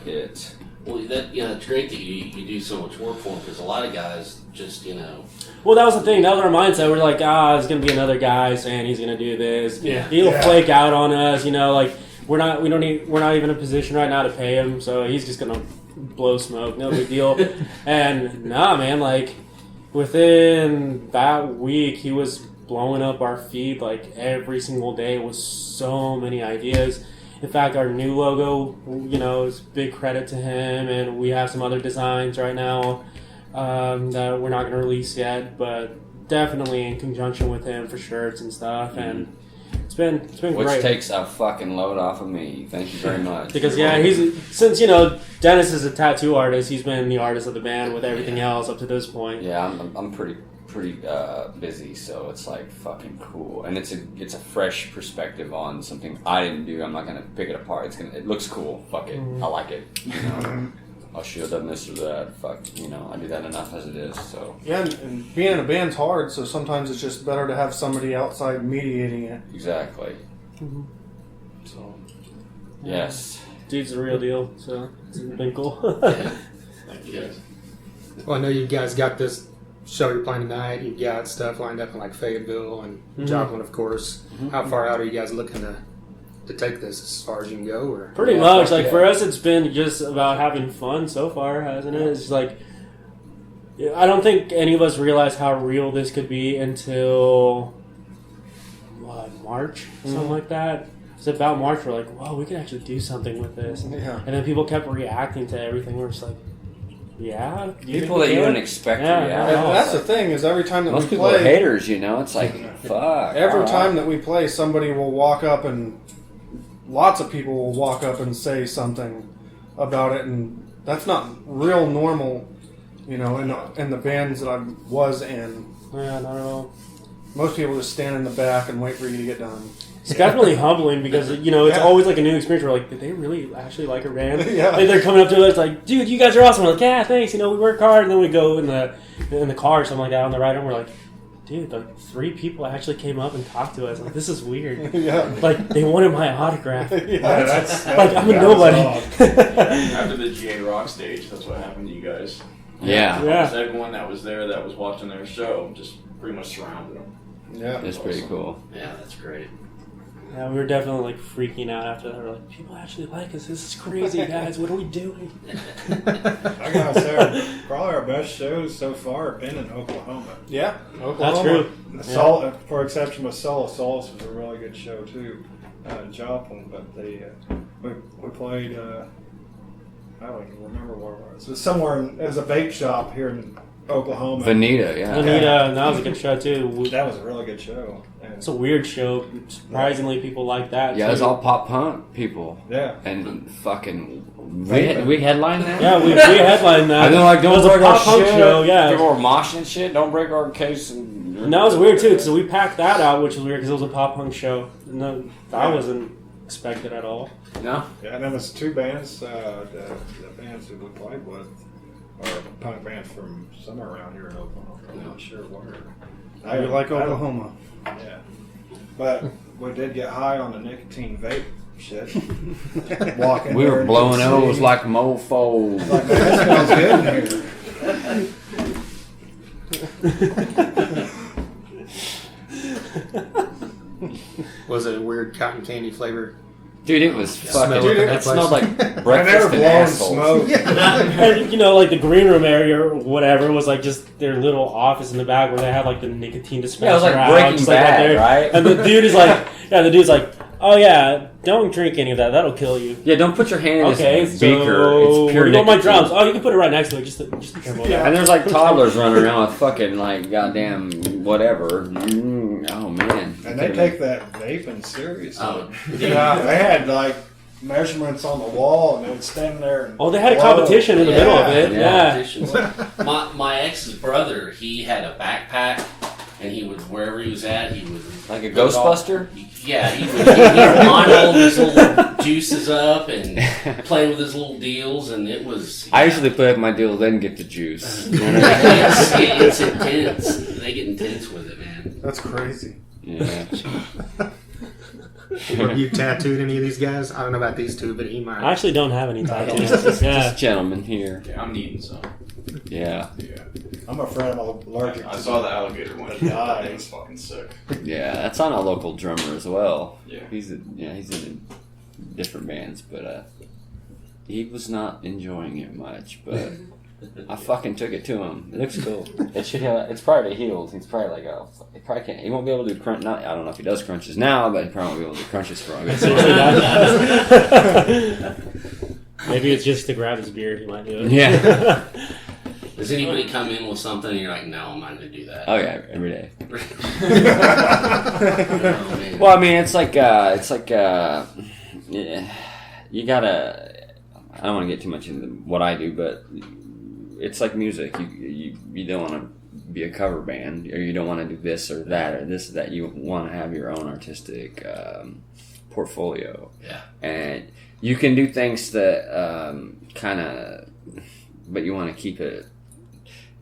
it. Well, it's great that you do so much work for them, because a lot of guys just, Well, that was the thing. That was our mindset. We're like, it's gonna be another guy saying he's gonna do this. Yeah. He'll flake out on us. Like we're not even in a position right now to pay him, so he's just gonna blow smoke. No big deal. And nah, man, like within that week, he was blowing up our feed like every single day with so many ideas. In fact, our new logo, is big credit to him, and we have some other designs right now that we're not going to release yet, but definitely in conjunction with him for shirts and stuff, and it's been great. Which takes a fucking load off of me. Thank you very much. Because since Dennis is a tattoo artist, he's been the artist of the band with everything else up to this point. Yeah, I'm pretty busy, so it's like fucking cool, and it's a fresh perspective on something I didn't do. I'm not gonna pick it apart. It looks cool. Fuck it, I like it. I should have done this or that. Fuck, I do that enough as it is. So Yeah, and being in a band's hard, so sometimes it's just better to have somebody outside mediating it. exactly. Mm-hmm. So yes, Dude's the real deal, so it's been cool. Thank you guys. Well, I know you guys got this show you're playing tonight. You've got stuff lined up in like Fayetteville and Joplin, of course. How far out are you guys looking to take this, as far as you can go? Or Pretty much. Like for us, it's been just about having fun so far, hasn't it? It's like I don't think any of us realized how real this could be until March, something like that. It's about March. We're like, wow, we can actually do something with this. Yeah. And then people kept reacting to everything. We're just like, yeah. people that you wouldn't expect to react. And that's the thing, is every time that Most we people play, are haters, It's like fuck. every all right. time that we play, somebody will walk up and lots of people will walk up and say something about it, and that's not real normal, you know, in the bands that I was in. Yeah, not at all. Most people just stand in the back and wait for you to get done. It's definitely humbling because, you know, it's always like a new experience. We're like, did they really actually like our band? Yeah. Like, they're coming up to us like, dude, you guys are awesome. We're like, yeah, thanks. You know, we work hard. And then we go in the car or something like that on the ride, and we're like, dude, like 3 people actually came up and talked to us. Like, this is weird. Yeah. Like, they wanted my autograph. Yeah, like, I'm a nobody. After the GA Rock stage, that's what happened to you guys. Yeah. Almost everyone that was there that was watching their show just pretty much surrounded them. Yeah. It's pretty cool. Yeah, that's great. Yeah, we were definitely like freaking out after that. We're like, people actually like us. This is crazy, guys. What are we doing? I gotta say, probably our best shows so far have been in Oklahoma. Yeah. That's true. For exception of Solace was a really good show too, in Joplin. But we played. I don't even remember where it was. It was somewhere. It was a vape shop here in Oklahoma. Vanita, yeah. Anita, that was a good show too. That was a really good show. And It's a weird show. Surprisingly, people like that. Yeah, too. it was all pop punk people. yeah. And fucking... We headlined that? Yeah, we headlined that. I know, like, it don't was a break our pop punk shit. show, yeah. People were moshing and shit. Don't break our case. And that was weird too, because we packed that out, which was weird because it was a pop punk show. No, that wasn't expected at all. No? Yeah, and then there's 2 bands. The bands that we played with are punk bands from somewhere around here in Oklahoma. I'm not sure where. You like Oklahoma. Yeah. But we did get high on the nicotine vape shit. Walking We there were and blowing could O's see. like mofos. Like, man, that smells good in here. Was it a weird cotton candy flavor? Dude, it was fucking... Dude, it smelled like I never breakfast and blown assholes. smoke. And, you know, like the green room area or whatever was like just their little office in the back where they had like the nicotine dispenser. Yeah, it was like out, Breaking just, Bad, there. right? And the dude is like, oh yeah, don't drink any of that. That'll kill you. Yeah, don't put your hand in Okay, this so beaker. It's pure where do you want my nicotine. drums? Oh, you can put it right next to it. Just be careful. Yeah. And there's like toddlers running around with fucking like goddamn whatever. Oh man. And they take that vaping seriously. Oh, Yeah, they had like measurements on the wall, and they would stand there. And Oh, they had a blow. competition in the middle of it. Yeah. My ex's brother, he had a backpack, and he would, wherever he was at, he would Like a Ghostbuster? Yeah, he would line all of his little juices up and play with his little deals, and it was. I usually play with my deal, then get the juice. It's intense. They get intense with it, man. That's crazy. Yeah. Have you tattooed any of these guys? I don't know about these 2, but he might. I actually don't have any tattoos. This Yeah. gentleman here. Yeah, I'm needing some. Yeah. Yeah. I'm afraid I'm allergic. I saw the alligator one. The That thing eyes. was fucking sick. Yeah, that's on a local drummer as well. Yeah. He's in different bands, but he was not enjoying it much, but I fucking took it to him. It looks cool. It should have, it's probably healed. He's probably like, oh, he probably can't. He won't be able to do crunch. Not, I don't know if he does crunches now, but he probably won't be able to do crunches for a good Maybe it's just to grab his beard. He might do it. Yeah. Does anybody come in with something and you're like, no, I'm not going to do that? Oh yeah, every day. Oh, man. Well, I mean, it's like yeah, you gotta. I don't want to get too much into what I do, but it's like music. You don't want to be a cover band, or you don't want to do this or that or this or that. You want to have your own artistic portfolio. Yeah. And you can do things that kind of, but you want to keep it.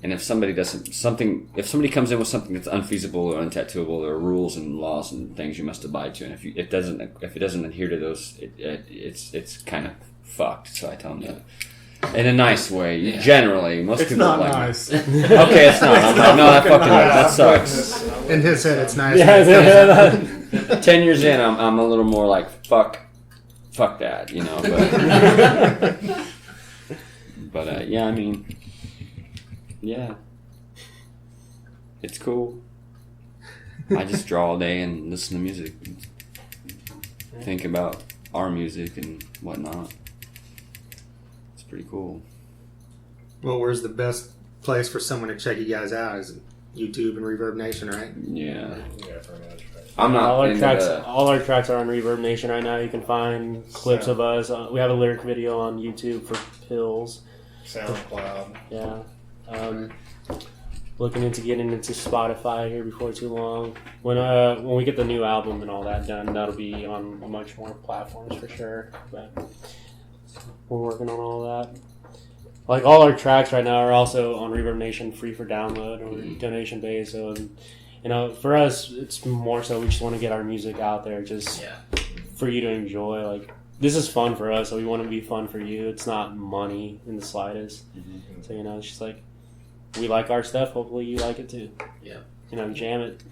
And if somebody comes in with something that's unfeasible or untattooable, there are rules and laws and things you must abide to. And if it doesn't adhere to those, it's kind of fucked. So I tell them that in a nice way. Yeah. Generally, most It's people not like nice. Okay, it's not. I'm like, no, that sucks. In his head, it's nice. Yeah. 10 years in, I'm a little more like fuck that, you know. But yeah, I mean. Yeah. It's cool. I just draw all day and listen to music. Think about our music and whatnot. It's pretty cool. Well, where's the best place for someone to check you guys out? Is it YouTube and Reverb Nation, right? Yeah. Yeah, pretty much. I'm not all our into tracks. the- All our tracks are on Reverb Nation right now. You can find clips of us. We have a lyric video on YouTube for Pills. SoundCloud. Yeah. Looking into getting into Spotify here before too long. When we get the new album and all that done, that'll be on much more platforms for sure. But we're working on all that. Like all our tracks right now are also on Reverb Nation, free for download or donation based. So, for us, it's more so we just want to get our music out there, just for you to enjoy. Like this is fun for us, so we want to be fun for you. It's not money in the slightest. So it's just like we like our stuff. Hopefully you like it too. Yeah. Jam it.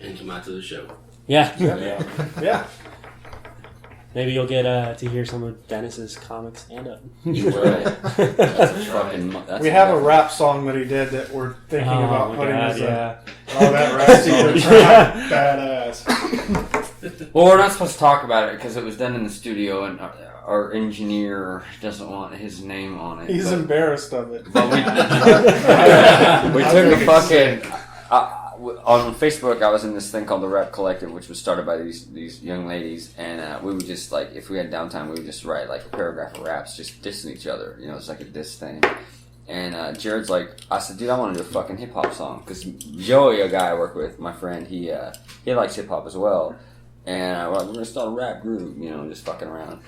And come out to the show. Yeah. Yeah. Maybe you'll get to hear some of Dennis's comic stand up. You will. That's a fucking. That's We have a rap song that he did that we're thinking about my putting God, as yeah. Oh, that rap song is badass. Well, we're not supposed to talk about it because it was done in the studio, and our engineer doesn't want his name on it. He's embarrassed of it. But we took a fucking. On Facebook, I was in this thing called the Rap Collective, which was started by these young ladies, and we would just like, if we had downtime, we would just write like a paragraph of raps, just dissing each other. It's like a diss thing. And Jared's like, I said, dude, I want to do a fucking hip hop song because Joey, a guy I work with, my friend, he likes hip hop as well, and we're gonna start a rap group, just fucking around.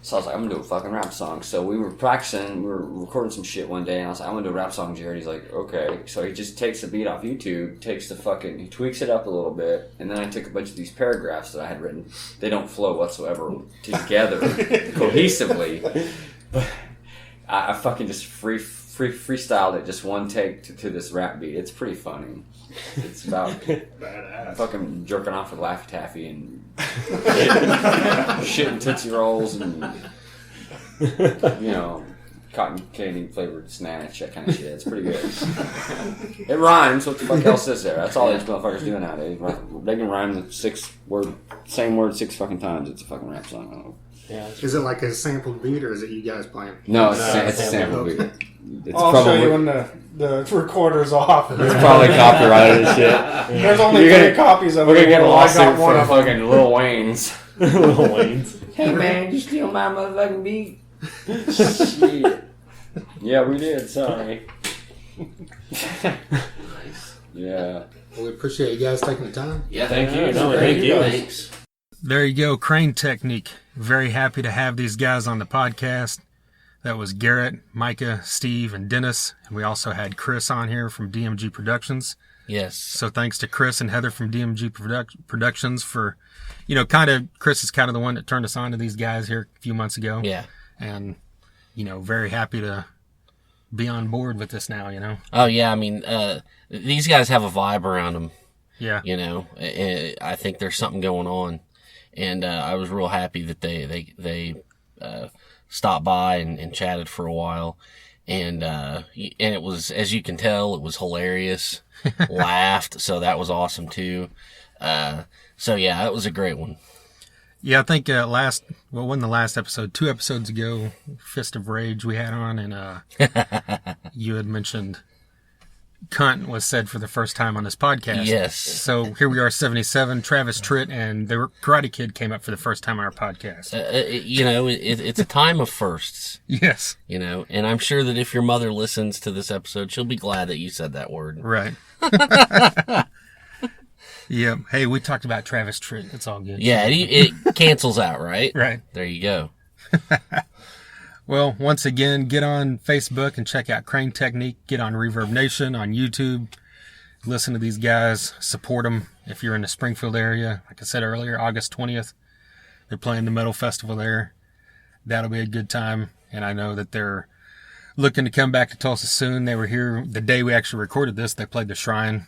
So I was like, I'm gonna do a fucking rap song. So we were practicing, we were recording some shit one day, and I was like, I'm gonna do a rap song, Jared. He's like, okay. So he just takes the beat off YouTube, he tweaks it up a little bit, and then I took a bunch of these paragraphs that I had written. They don't flow whatsoever together cohesively, but I fucking just freestyled it, just one take to this rap beat. It's pretty funny. It's about Badass. fucking jerking off with Laffy Taffy and shitting Tootsie Rolls and cotton candy flavored snatch, that kind of shit. It's pretty good. It rhymes. What the fuck else is there? That's all these motherfuckers do nowadays. They can rhyme the same word 6 fucking times. It's a fucking rap song. I don't know. Yeah. Is it like a sampled beat, or is it you guys playing? No, it's a sample beat. It's I'll show you when the recorder's off. It's probably copyrighted and shit. There's only 3 copies of it. We're gonna get a Well, I got lawsuit one from of them. fucking Lil Wayne's. Lil Wayne's. Hey man, you steal my motherfucking beat? Shit. Yeah, we did. Sorry. Yeah. Well, we appreciate you guys taking the time. Yeah, Thank you. No, thank you. Thanks. There you go, Crane Technique. Very happy to have these guys on the podcast. That was Garrett, Micah, Steve, and Dennis. And we also had Chris on here from DMG Productions. Yes. So thanks to Chris and Heather from DMG Productions for, Chris is kind of the one that turned us on to these guys here a few months ago. Yeah. And, very happy to be on board with this now, Oh, yeah. I mean, these guys have a vibe around them. Yeah. I think there's something going on. And I was real happy that they stopped by and chatted for a while. And it was, as you can tell, it was hilarious. Laughed. So that was awesome too. So yeah, it was a great one. Yeah, I think wasn't the last episode, 2 episodes ago, Fist of Rage we had on, and you had mentioned cunt was said for the first time on this podcast. Yes. So here we are, 77, Travis Tritt and the Karate Kid came up for the first time on our podcast. It's a time of firsts. Yes. And I'm sure that if your mother listens to this episode, she'll be glad that you said that word. Right. Yeah. Hey, we talked about Travis Tritt. It's all good. Yeah, it cancels out, right? Right. There you go. Well, once again, get on Facebook and check out Crane Technique. Get on Reverb Nation on YouTube. Listen to these guys. Support them if you're in the Springfield area. Like I said earlier, August 20th, they're playing the Metal Festival there. That'll be a good time. And I know that they're looking to come back to Tulsa soon. They were here the day we actually recorded this. They played the Shrine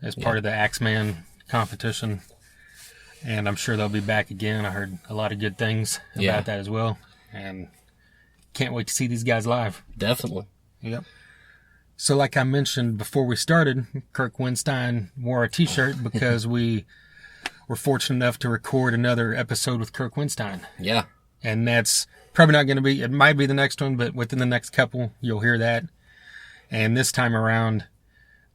as part of the Axeman competition. And I'm sure they'll be back again. I heard a lot of good things about that as well. And can't wait to see these guys live. Definitely. Yep. So like I mentioned before we started, Kirk Winstein wore a t-shirt because we were fortunate enough to record another episode with Kirk Winstein. Yeah. And that's probably not going to be, it might be the next one, but within the next couple, you'll hear that. And this time around,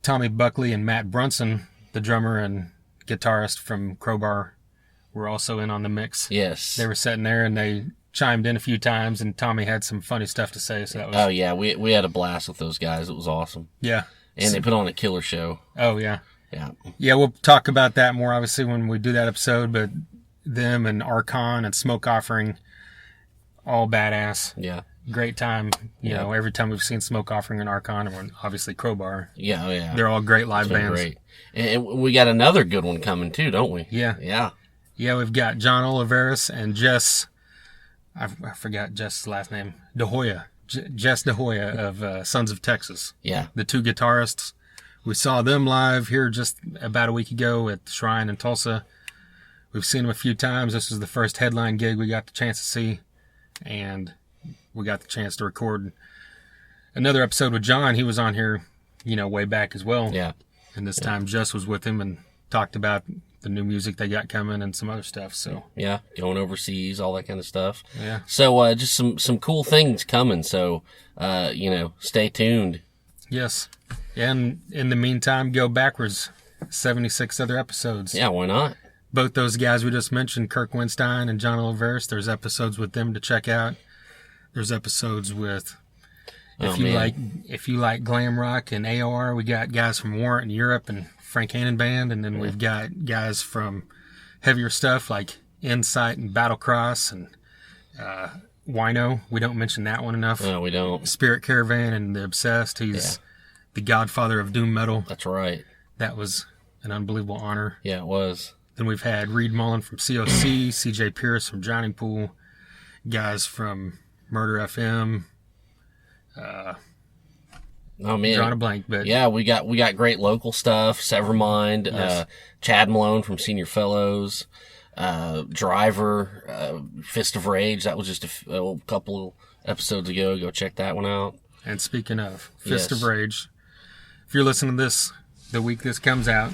Tommy Buckley and Matt Brunson, the drummer and guitarist from Crowbar, were also in on the mix. Yes. They were sitting there and they chimed in a few times, and Tommy had some funny stuff to say. So that was. Oh yeah, we had a blast with those guys. It was awesome. Yeah. And they put on a killer show. Oh yeah. Yeah. Yeah, we'll talk about that more obviously when we do that episode. But them and Archon and Smoke Offering, all badass. Yeah. Great time. You know, every time we've seen Smoke Offering and Archon, and obviously Crowbar. Yeah, yeah. They're all great live It's been bands. Great. And we got another good one coming too, don't we? Yeah. Yeah. Yeah, we've got John Oliveris and Jess. I forgot Jess's last name. De Hoya. Jess De Hoya of Sons of Texas. Yeah. The two guitarists. We saw them live here just about a week ago at the Shrine in Tulsa. We've seen them a few times. This was the first headline gig we got the chance to see. And we got the chance to record another episode with John. He was on here, way back as well. Yeah. And this time Jess was with him and talked about the new music they got coming and some other stuff. So yeah, going overseas, all that kind of stuff. Yeah. So just some cool things coming. So stay tuned. Yes. And in the meantime, go backwards 76 other episodes. Yeah, why not? Both those guys we just mentioned, Kirk Winstein and John Oliveris, there's episodes with them to check out. There's episodes with if you like glam rock and AOR, we got guys from Warrant in Europe and Frank Hannon Band, and then we've got guys from heavier stuff like Insight and Battlecross and Wino. We don't mention that one enough. No, we don't. Spirit Caravan and The Obsessed. He's the godfather of doom metal. That's right. That was an unbelievable honor. Yeah, it was. Then we've had Reed Mullen from COC, CJ Pierce from Drowning Pool, guys from Murder FM. Oh man, drawing a blank, but yeah, we got great local stuff. Severmind, Yes. Chad Malone from Senior Fellows, Driver, Fist of Rage. That was just a couple episodes ago. Go check that one out. And speaking of Fist Yes. of Rage, if you're listening to this the week this comes out,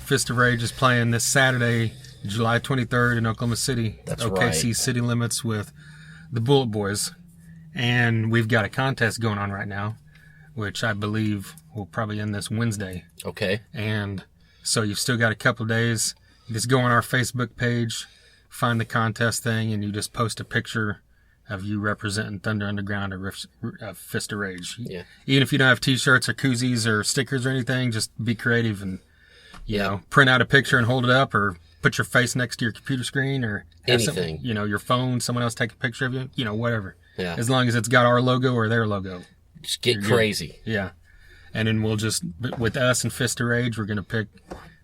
Fist of Rage is playing this Saturday, July 23rd in Oklahoma City. That's OKC right. City Limits with the Bullet Boys. And we've got a contest going on right now, which I believe will probably end this Wednesday. Okay. And so you've still got a couple days. You just go on our Facebook page, find the contest thing, and you just post a picture of you representing Thunder Underground or Fist of Rage. Yeah. Even if you don't have t-shirts or koozies or stickers or anything, just be creative and, print out a picture and hold it up, or put your face next to your computer screen, or have Anything. your phone, someone else take a picture of you, whatever. Yeah. As long as it's got our logo or their logo. Just get You're good. crazy. Yeah. And then we'll just, with us and Fist of Rage, we're going to pick,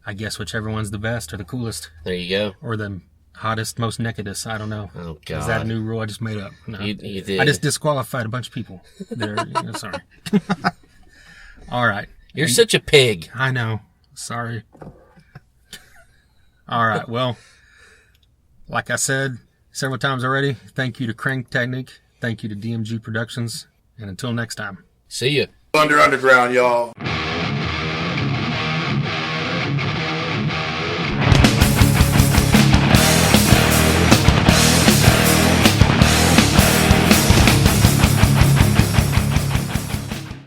I guess, whichever one's the best or the coolest There you go. or the hottest, most nakedest. I don't know. Oh God. Is that a new rule I just made up? No. You did. I just disqualified a bunch of people. Sorry. All right. You're such a pig. I know. Sorry. All right. Well, like I said several times already, thank you to Crank Technique. Thank you to DMG Productions. And until next time. See ya. Underground, y'all.